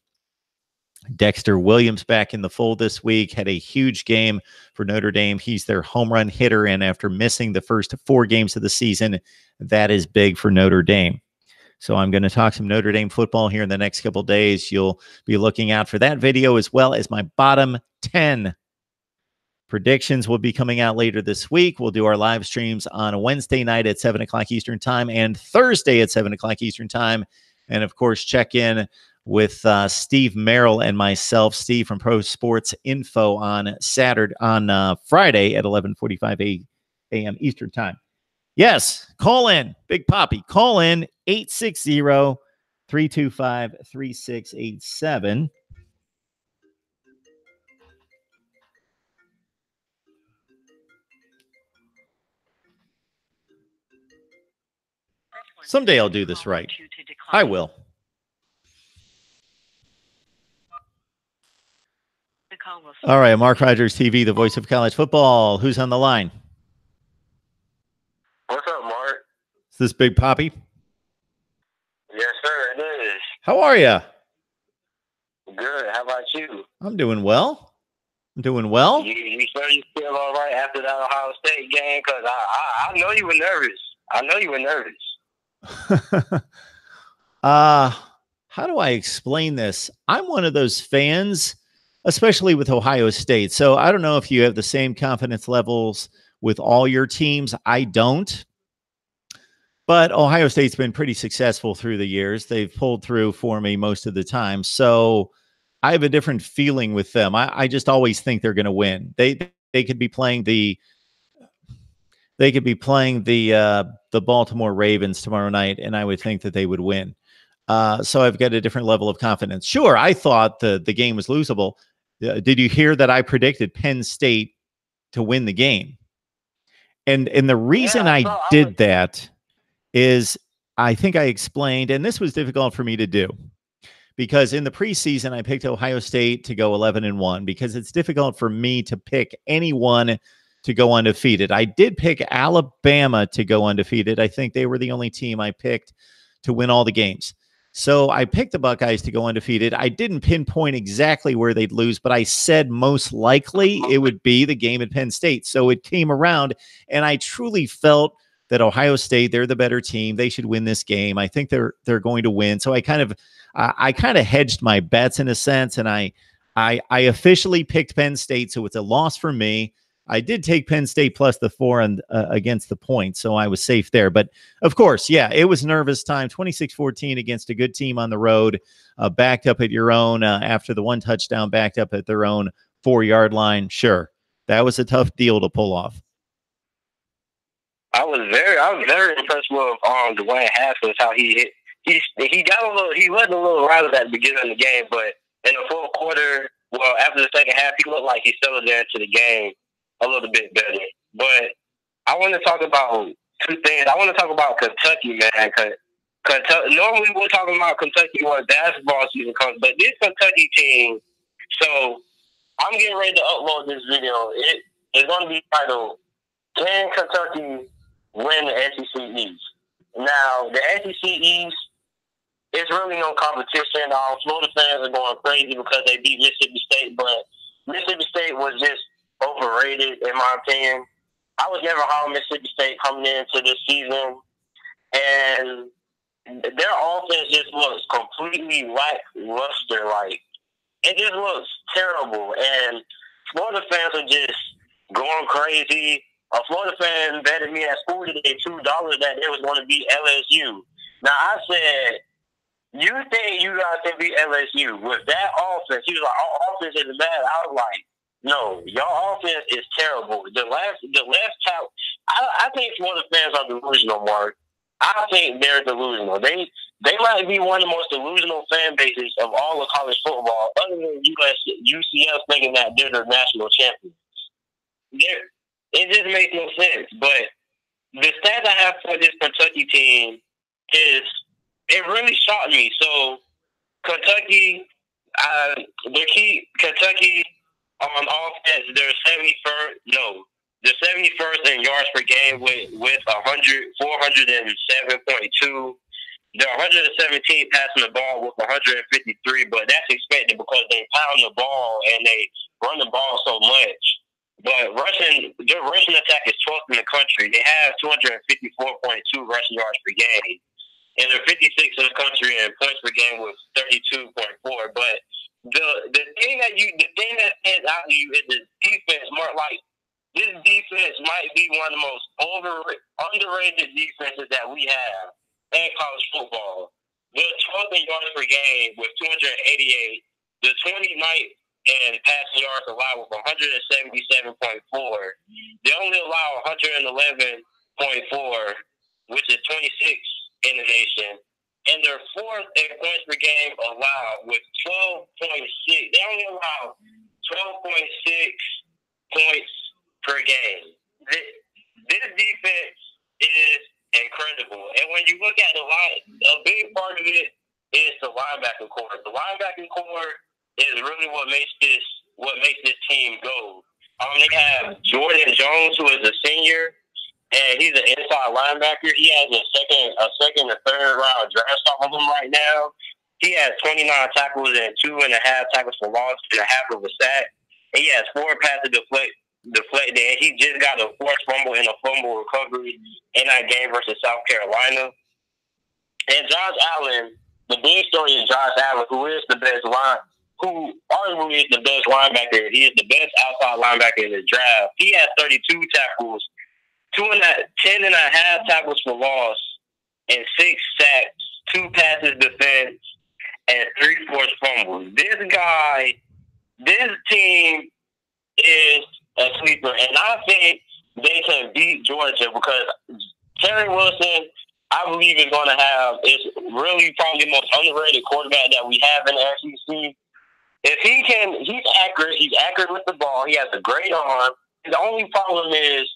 Dexter Williams back in the fold this week, had a huge game for Notre Dame. He's their home run hitter, and after missing the first 4 games of the season, that is big for Notre Dame. So I'm going to talk some Notre Dame football here in the next couple days. You'll be looking out for that video as well as my bottom 10 predictions will be coming out later this week. We'll do our live streams on a Wednesday night at 7 o'clock Eastern time and Thursday at 7 o'clock Eastern time. And of course, check in with Steve Merrill and myself, Steve from Pro Sports Info on Friday at 11:45 a.m. Eastern time. Yes, call in, Big Poppy. Call in 860-325-3687. Someday I'll do this right. I will. All right, Mark Rogers TV, the voice of college football. Who's on the line? What's up, Mark? Is this Big Poppy? Yes, sir, it is. How are you? Good. How about you? I'm doing well. You sure you feel all right after that Ohio State game? Because I know you were nervous. How do I explain this? I'm one of those fans, especially with Ohio State. So I don't know if you have the same confidence levels with all your teams. I don't. But Ohio State's been pretty successful through the years. They've pulled through for me most of the time. So I have a different feeling with them. I just always think they're going to win. They could be playing the Baltimore Ravens tomorrow night, and I would think that they would win. So I've got a different level of confidence. Sure, I thought the game was losable. Did you hear that I predicted Penn State to win the game? And the reason I did that is I think I explained, and this was difficult for me to do, because in the preseason I picked Ohio State to go 11-1 because it's difficult for me to pick anyone to go undefeated. I did pick Alabama to go undefeated. I think they were the only team I picked to win all the games. So I picked the Buckeyes to go undefeated. I didn't pinpoint exactly where they'd lose, but I said most likely it would be the game at Penn State. So it came around, and I truly felt that Ohio State, they're the better team. They should win this game. I think they're going to win. So I kind of hedged my bets in a sense, and I officially picked Penn State, so it's a loss for me. I did take Penn State plus the 4 against the point, so I was safe there. But, of course, yeah, it was nervous time, 26-14 against a good team on the road, backed up at your own after the 1 touchdown, backed up at their own 4-yard line. Sure, that was a tough deal to pull off. I was very impressed with Dwayne Haskins, how he wasn't a little rattled at the beginning of the game, but in the fourth quarter, well, after the second half, he looked like he settled into the game a little bit better. But I want to talk about 2 things. I want to talk about Kentucky, man, because Kentucky, normally we're talking about Kentucky when basketball season comes, but this Kentucky team. So I'm getting ready to upload this video. It is going to be titled "Can Kentucky Win the SEC East?" Now the SEC East, it's really no competition. Florida fans are going crazy because they beat Mississippi State, but Mississippi State was just overrated in my opinion. I was never high on Mississippi State coming into this season, and their offense just looks completely lackluster. Like, it just looks terrible, and Florida fans are just going crazy. A Florida fan betted me at school today $2 that they was going to beat LSU. Now I said, "You think you guys can beat LSU with that offense?" He was like, "Our offense is bad." I was like, "No, your offense is terrible." The left tackle. I think Florida fans are delusional, Mark. I think they're delusional. They might be one of the most delusional fan bases of all of college football, other than UCF thinking that they're the national champions. It just makes no sense. But the stats I have for this Kentucky team is, it really shocked me. So Kentucky, Kentucky on offense, they're 71st. No, they're 71st in yards per game with 407.2. They're 117 passing the ball with 153, but that's expected because they pound the ball and they run the ball so much. But their rushing attack is 12th in the country. They have 254.2 rushing yards per game, and they're 56th in the country in points per game with 32.4. But the thing that stands out to you is the defense. More like, this defense might be one of the most underrated defenses that we have in college football. They're 12th in yards per game with 288. They're 29th in passing yards allowed with 177.4. They only allow 111.4, which is 26th in the nation. And they're 4th in points per game allowed with 12.6. They only allow 12.6 points per game. This defense is incredible. And when you look at the line, a big part of it is the linebacking core. The linebacking core is really what makes this team go. They have Jordan Jones, who is a senior, and he's an inside linebacker. He has a second or third round draft stock of him right now. He has 29 tackles and 2.5 tackles for loss and a half of a sack. And he has 4 passes deflected. And he just got a forced fumble and a fumble recovery in that game versus South Carolina. And Josh Allen, the big story is Josh Allen, who arguably is the best linebacker. He is the best outside linebacker in the draft. He has 32 tackles, 10.5 tackles for loss, and 6 sacks, 2 passes defense, and 3 forced fumbles. This team is a sleeper, and I think they can beat Georgia because Terry Wilson, I believe, is really probably the most underrated quarterback that we have in the SEC. If he's accurate. He's accurate with the ball. He has a great arm. The only problem is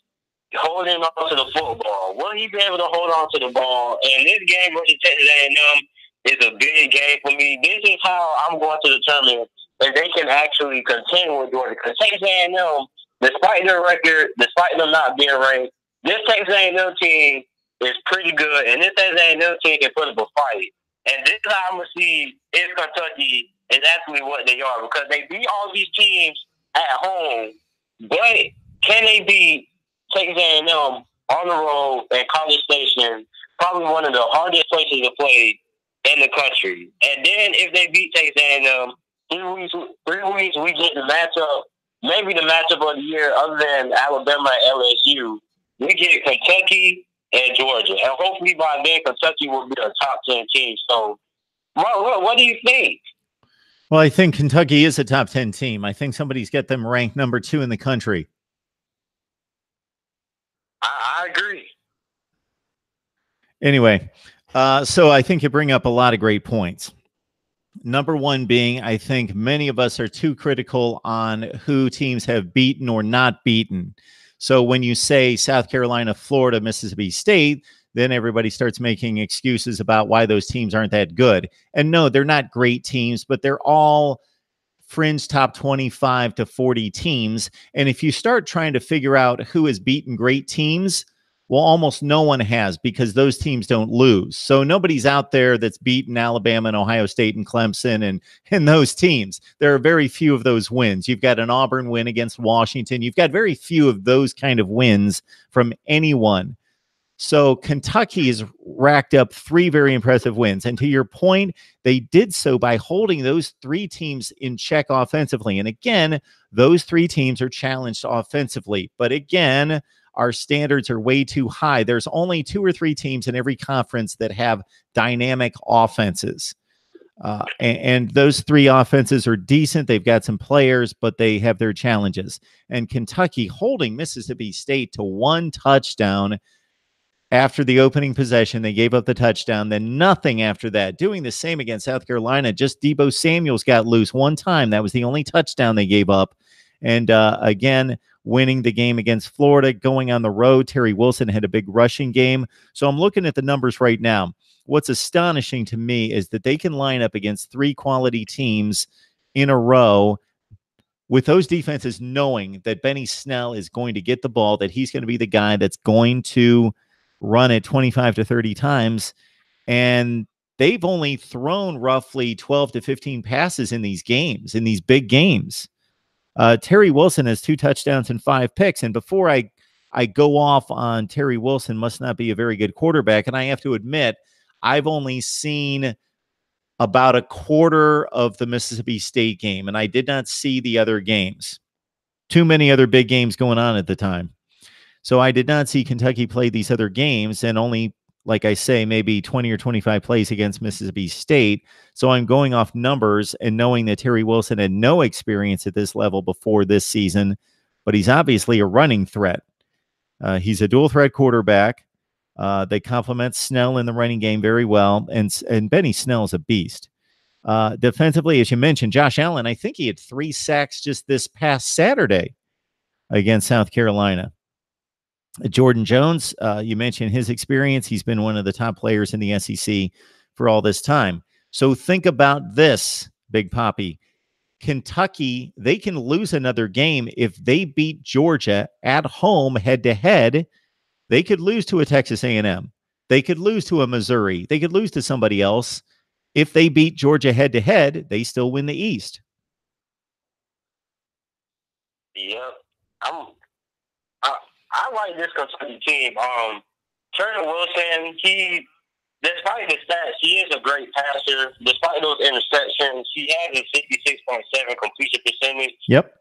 holding on to the football. Will he be able to hold on to the ball? And this game versus Texas A&M is a big game for me. This is how I'm going to determine if they can actually contend with Georgia. Because Texas A&M, despite their record, despite them not being ranked, this Texas A&M team is pretty good, and this Texas A&M team can put up a fight. And this is how I'm going to see if Kentucky is actually what they are, because they beat all these teams at home, but can they beat Texas A&M on the road in College Station, probably one of the hardest places to play in the country? And then if they beat Texas A&M, 3 weeks we get the matchup, maybe the matchup of the year other than Alabama and LSU. We get Kentucky and Georgia. And hopefully by then, Kentucky will be a top 10 team. So, what do you think? Well, I think Kentucky is a top 10 team. I think somebody's got them ranked number 2 in the country. I agree. Anyway, so I think you bring up a lot of great points. Number 1 being, I think many of us are too critical on who teams have beaten or not beaten. So when you say South Carolina, Florida, Mississippi State, then everybody starts making excuses about why those teams aren't that good. And no, they're not great teams, but they're all fringe top 25 to 40 teams. And if you start trying to figure out who has beaten great teams, well, almost no one has, because those teams don't lose. So nobody's out there that's beaten Alabama and Ohio State and Clemson and those teams. There are very few of those wins. You've got an Auburn win against Washington. You've got very few of those kind of wins from anyone. So Kentucky has racked up 3 very impressive wins. And to your point, they did so by holding those 3 teams in check offensively. And again, those 3 teams are challenged offensively. But again, our standards are way too high. There's only 2 or 3 teams in every conference that have dynamic offenses. And those 3 offenses are decent. They've got some players, but they have their challenges. And Kentucky holding Mississippi State to 1 touchdown after the opening possession. They gave up the touchdown, then nothing after that. Doing the same against South Carolina. Just Deebo Samuels got loose 1 time. That was the only touchdown they gave up. And again, winning the game against Florida, going on the road. Terry Wilson had a big rushing game. So I'm looking at the numbers right now. What's astonishing to me is that they can line up against 3 quality teams in a row with those defenses, knowing that Benny Snell is going to get the ball, that he's going to be the guy that's going to run it 25 to 30 times. And they've only thrown roughly 12 to 15 passes in these games, in these big games. Terry Wilson has 2 touchdowns and 5 picks. And before I go off on Terry Wilson must not be a very good quarterback, and I have to admit, I've only seen about a quarter of the Mississippi State game, and I did not see the other games. Too many other big games going on at the time. So I did not see Kentucky play these other games, and only, like I say, maybe 20 or 25 plays against Mississippi State. So I'm going off numbers and knowing that Terry Wilson had no experience at this level before this season, but he's obviously a running threat. He's a dual threat quarterback. They complement Snell in the running game very well, and Benny Snell is a beast. Defensively, as you mentioned, Josh Allen, I think he had 3 sacks just this past Saturday against South Carolina. Jordan Jones, you mentioned his experience. He's been one of the top players in the SEC for all this time. So think about this, Big Papi. Kentucky, they can lose another game if they beat Georgia at home head-to-head. They could lose to a Texas A&M. They could lose to a Missouri. They could lose to somebody else. If they beat Georgia head-to-head, they still win the East. Yeah, I like this Kentucky team. Turner Wilson, despite his stats, he is a great passer. Despite those interceptions, he has a 66.7 completion percentage. Yep.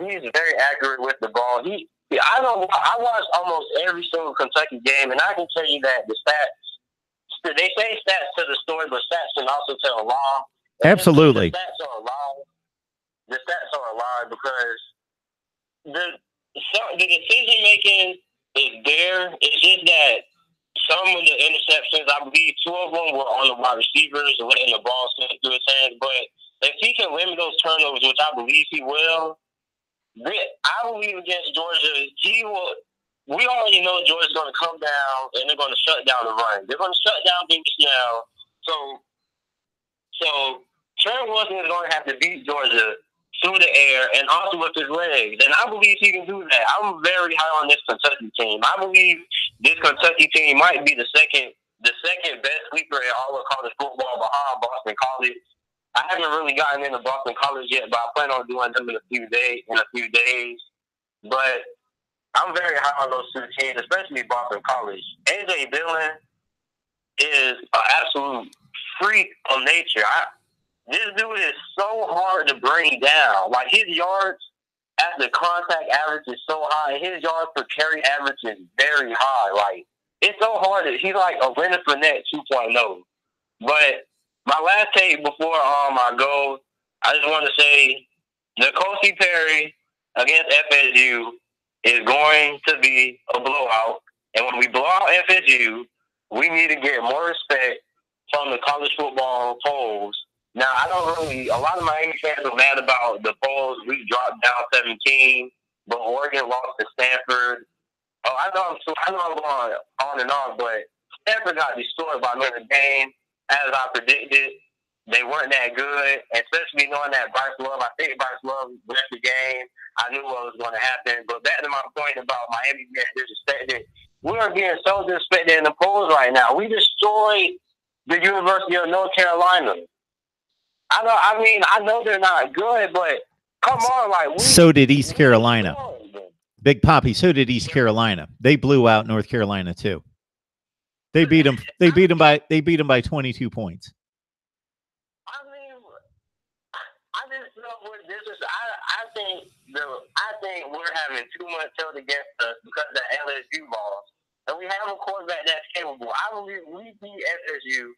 He's very accurate with the ball. I watched almost every single Kentucky game, and I can tell you that the stats, they say stats tell the story, but stats can also tell a lie. Absolutely. The stats are a lie. The stats are a lie because the decision making is there. It's just that some of the interceptions, I believe 2 of them were on the wide receivers and letting the ball slip through his hands. But if he can limit those turnovers, which I believe he will, I believe against Georgia, he will. We already know Georgia's going to come down and they're going to shut down the run. They're going to shut down Benny Snell. So Trent Wilson is going to have to beat Georgia through the air and also with his legs. And I believe he can do that. I'm very high on this Kentucky team. I believe this Kentucky team might be the second best sleeper in all of college football behind Boston College. I haven't really gotten into Boston College yet, but I plan on doing them in a few days. But I'm very high on those 2 teams, especially Boston College. A.J. Dillon is an absolute freak of nature. This dude is so hard to bring down. Like, his yards after contact average is so high. His yards per carry average is very high. Like, it's so hard. He's like a Leonard Fournette 2.0. But my last take before I go, I just want to say N'Kosi Perry against FSU is going to be a blowout. And when we blow out FSU, we need to get more respect from the college football polls. Now, a lot of Miami fans are mad about the polls. We dropped down 17, but Oregon lost to Stanford. Oh, I know I'm going on and on, but Stanford got destroyed by Notre Dame, as I predicted. They weren't that good, especially knowing that Bryce Love. I think Bryce Love left the game. I knew what was going to happen. But back to my point about Miami being disrespected, we are being so disrespected in the polls right now. We destroyed the University of North Carolina. I know they're not good, but come on, so did East Carolina. Big Poppy, so did East Carolina. They blew out North Carolina too. They beat them. They beat them by 22 points. I just know what this is. I think we're having too much tilt against us because of the LSU loss, and we have a quarterback that's capable. I believe we beat FSU.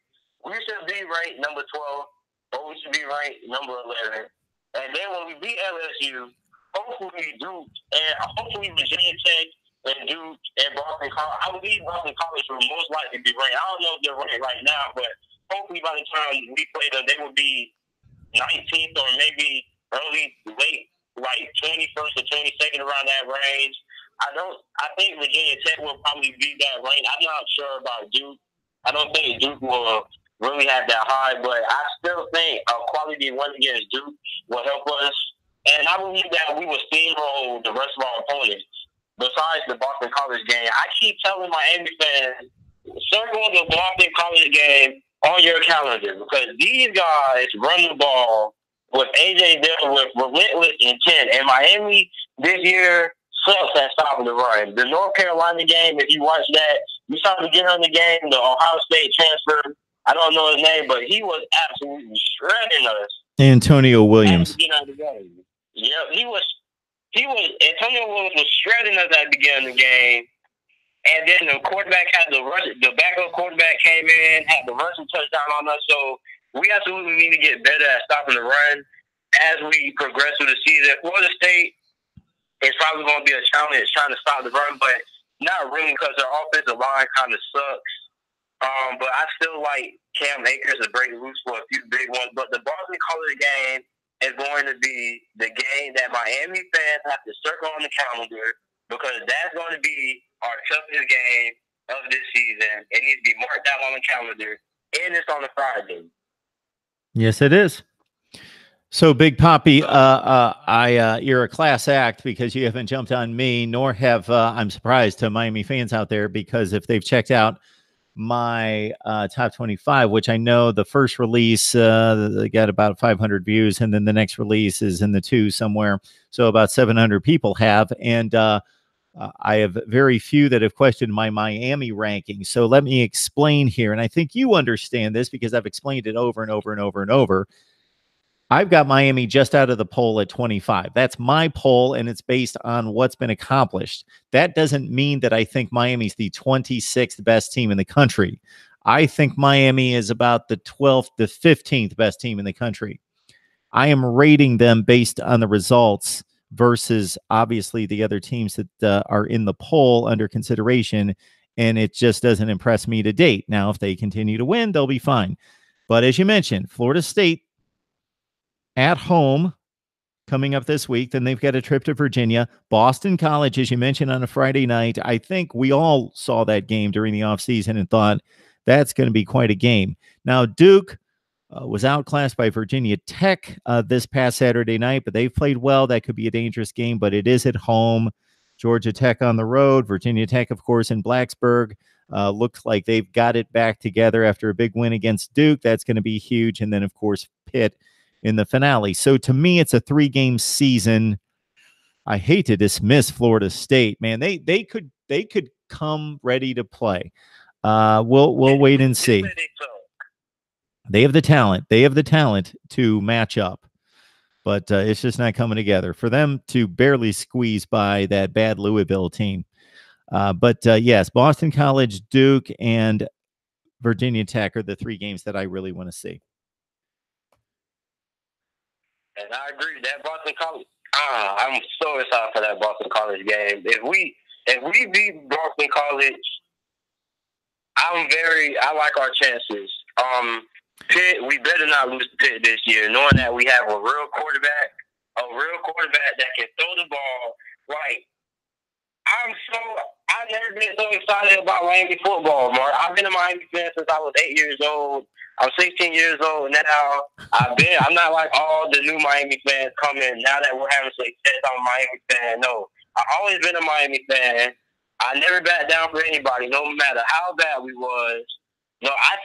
We should be ranked number 12, or we should be ranked number 11. And then when we beat LSU, hopefully Duke and hopefully Virginia Tech and Duke and Boston College. I believe Boston College will most likely be ranked. I don't know if they're ranked right now, but hopefully by the time we play them, they will be 19th or maybe late, like 21st or 22nd, around that range. I think Virginia Tech will probably be that range. I'm not sure about Duke. I don't think Duke will really have that high, but I still think a quality win against Duke will help us. And I believe that we will steamroll the rest of our opponents. Besides the Boston College game, I keep telling Miami fans, circle the Boston College game on your calendar, because these guys run the ball with A.J. Dillon with relentless intent. And Miami this year sucks at stopping the run. The North Carolina game, if you watch that, you saw the beginning of the game, the Ohio State transfer, I don't know his name, but he was absolutely shredding us. Antonio Williams. Yeah, he was. Antonio Williams was shredding us at the beginning of the game. And then the quarterback the backup quarterback came in, had the rushing touchdown on us. So we absolutely need to get better at stopping the run as we progress through the season. Florida State is probably going to be a challenge trying to stop the run, but not really, because their offensive line kind of sucks. But I still like Cam Akers to break loose for a few big ones. But the Boston College game is going to be the game that Miami fans have to circle on the calendar, because that's going to be our toughest game of this season. It needs to be marked out on the calendar, and it's on a Friday. Yes, it is. So, Big Poppy, you're a class act because you haven't jumped on me, nor have I'm surprised to Miami fans out there, because if they've checked out my top 25, which I know the first release they got about 500 views, and then the next release is in the two somewhere, so about 700 people have, and I have very few that have questioned my Miami ranking. So let me explain here, and I think you understand this because I've explained it over and over and over and over. I've got Miami just out of the poll at 25. That's my poll, and it's based on what's been accomplished. That doesn't mean that I think Miami's the 26th best team in the country. I think Miami is about the 12th to 15th best team in the country. I am rating them based on the results versus obviously the other teams that are in the poll under consideration, and it just doesn't impress me to date. Now, if they continue to win, they'll be fine. But as you mentioned, Florida State at home coming up this week. Then they've got a trip to Virginia. Boston College, as you mentioned, on a Friday night. I think we all saw that game during the offseason and thought that's going to be quite a game. Now, Duke was outclassed by Virginia Tech this past Saturday night, but they've played well. That could be a dangerous game, but it is at home. Georgia Tech on the road. Virginia Tech, of course, in Blacksburg. Looks like they've got it back together after a big win against Duke. That's going to be huge. And then, of course, Pitt in the finale. So to me, it's a 3-game season. I hate to dismiss Florida State, man. They could come ready to play. We'll wait and see. They have the talent. They have the talent to match up, but it's just not coming together for them to barely squeeze by that bad Louisville team. But yes, Boston College, Duke, and Virginia Tech are the 3 games that I really want to see. And I agree that Boston College. I'm so excited for that Boston College game. If we beat Boston College, I like our chances. Pitt, we better not lose to Pitt this year, knowing that we have a real quarterback that can throw the ball. Like, I I've never been so excited about Miami football, Mark. I've been a Miami fan since I was 8 years old. I'm 16 years old now. I'm not like all the new Miami fans coming now that we're having success. I'm a Miami fan. No, I've always been a Miami fan. I never backed down for anybody, no matter how bad we was. No, I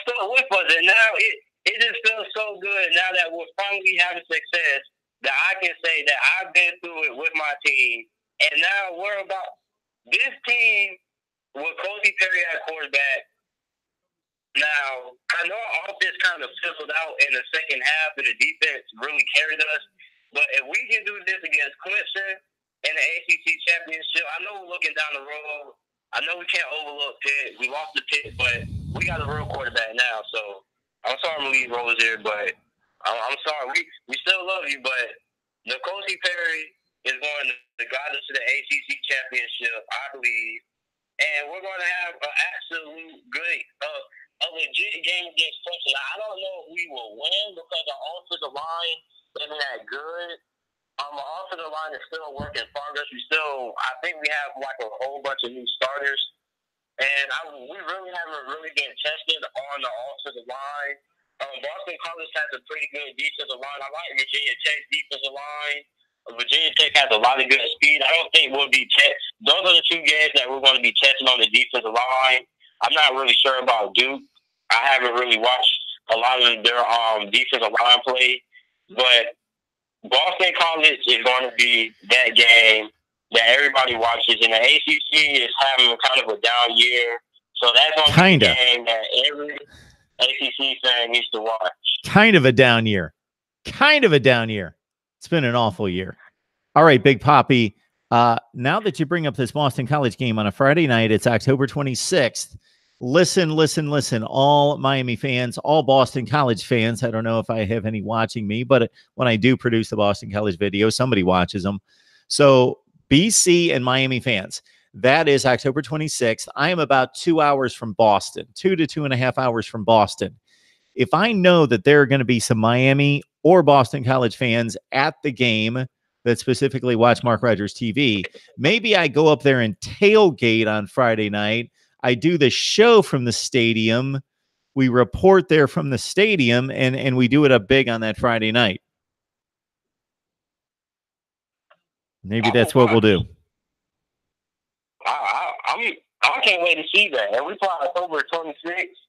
stuck with us, and now it just feels so good now that we're finally having success that I can say that I've been through it with my team, and now we're about this team with Coach Perry at quarterback. Now, I know our offense kind of fizzled out in the second half, and the defense really carried us. But if we can do this against Clemson in the ACC championship, I know we're looking down the road. I know we can't overlook Pitt. We lost the Pitt, but we got a real quarterback now. So I'm sorry I'm leaving Rose here, but I'm sorry. We still love you, but the Coach Perry is going to guide us to the ACC championship, I believe. And we're going to have an absolute good, a legit game against Clemson. I don't know if we will win because the offensive line isn't that good. The offensive line is still a work in progress. I think we have like a whole bunch of new starters. And we really haven't been tested on the offensive line. Boston College has a pretty good defensive line. I like Virginia Tech's defensive line. Virginia Tech has a lot of good speed. I don't think we'll be tested. Those are the two games that we're going to be testing on the defensive line. I'm not really sure about Duke. I haven't really watched a lot of their defensive line play. But Boston College is going to be that game that everybody watches. And the ACC is having kind of a down year. So that's going to be the game that every ACC fan needs to watch. Kind of a down year. It's been an awful year. All right, Big Poppy. Now that you bring up this Boston College game on a Friday night, it's October 26th. Listen, all Miami fans, all Boston College fans. I don't know if I have any watching me, but when I do produce the Boston College video, somebody watches them. So BC and Miami fans, that is October 26th. I am about 2 hours from Boston, 2 to 2.5 hours from Boston. If I know that there are going to be some Miami or Boston College fans at the game that specifically watch Mark Rogers TV, maybe I go up there and tailgate on Friday night. I do the show from the stadium. We report there from the stadium, and we do it up big on that Friday night. Maybe that's what we'll do. I can't wait to see that. And we play October 26th.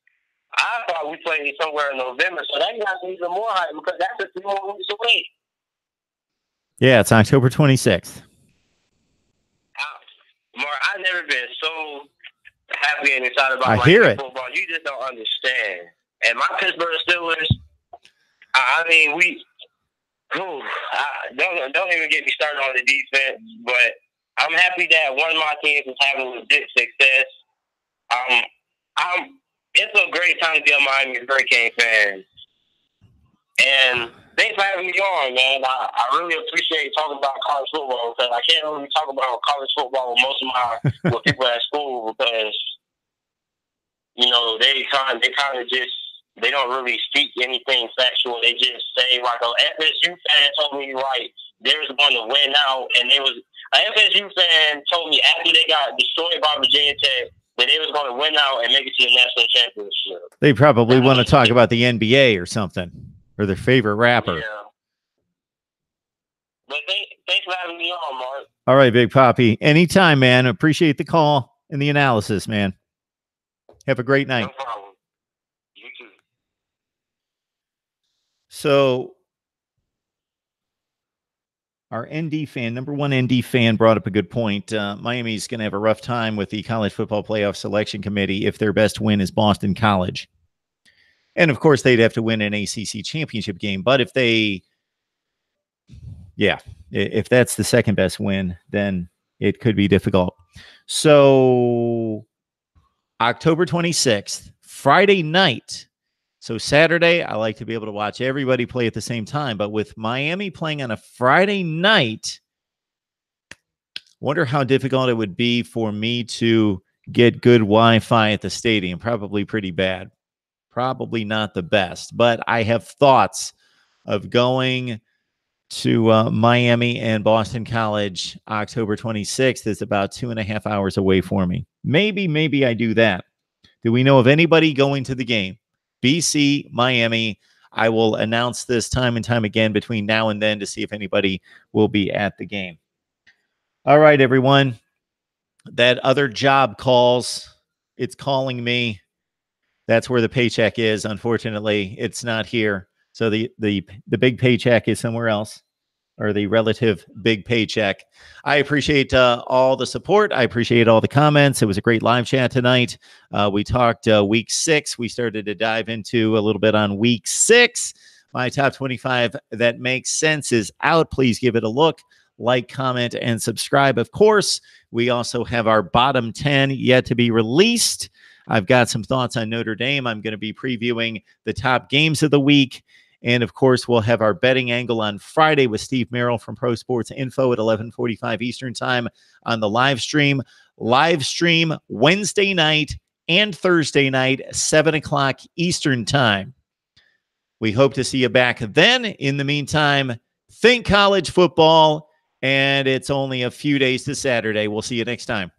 I thought we played somewhere in November, so that got me even more hype because that's a 3 more weeks away. Yeah, it's October 26th. Mark, I've never been so happy and excited about football. You just don't understand. And my Pittsburgh Steelers, don't even get me started on the defense, but I'm happy that one of my teams is having legit success. It's a great time to be a Miami Hurricane fan. And thanks for having me on, man. I really appreciate talking about college football because I can't really talk about college football with most of with people at school because, they kind of just, they don't really speak anything factual. They just say, like, an FSU fan told me, like, they was going to win out, and an FSU fan told me after they got destroyed by Virginia Tech that they was going to win out and make it to the national championship. They probably want to talk about the NBA or something, or their favorite rapper. Yeah. But thanks for having me on, Mark. All right, Big Poppy. Anytime, man. Appreciate the call and the analysis, man. Have a great night. No problem. You too. So our ND fan, number one ND fan, brought up a good point. Miami's going to have a rough time with the College Football Playoff Selection Committee if their best win is Boston College. And, of course, they'd have to win an ACC championship game. But if if that's the second best win, then it could be difficult. So October 26th, Friday night. So Saturday, I like to be able to watch everybody play at the same time. But with Miami playing on a Friday night, wonder how difficult it would be for me to get good Wi-Fi at the stadium. Probably pretty bad. Probably not the best. But I have thoughts of going to Miami and Boston College, October 26th, is about 2.5 hours away for me. Maybe I do that. Do we know of anybody going to the game? BC, Miami. I will announce this time and time again between now and then to see if anybody will be at the game. All right, everyone. That other job calls. It's calling me. That's where the paycheck is. Unfortunately, it's not here. So the big paycheck is somewhere else, or the relative big paycheck. I appreciate all the support. I appreciate all the comments. It was a great live chat tonight. We talked week 6. We started to dive into a little bit on week 6. My top 25 that makes sense is out. Please give it a look. Like, comment, and subscribe. Of course, we also have our bottom 10 yet to be released. I've got some thoughts on Notre Dame. I'm going to be previewing the top games of the week. And, of course, we'll have our betting angle on Friday with Steve Merrill from Pro Sports Info at 11:45 Eastern Time on the live stream. Live stream Wednesday night and Thursday night, 7 o'clock Eastern Time. We hope to see you back then. In the meantime, think college football, and it's only a few days to Saturday. We'll see you next time.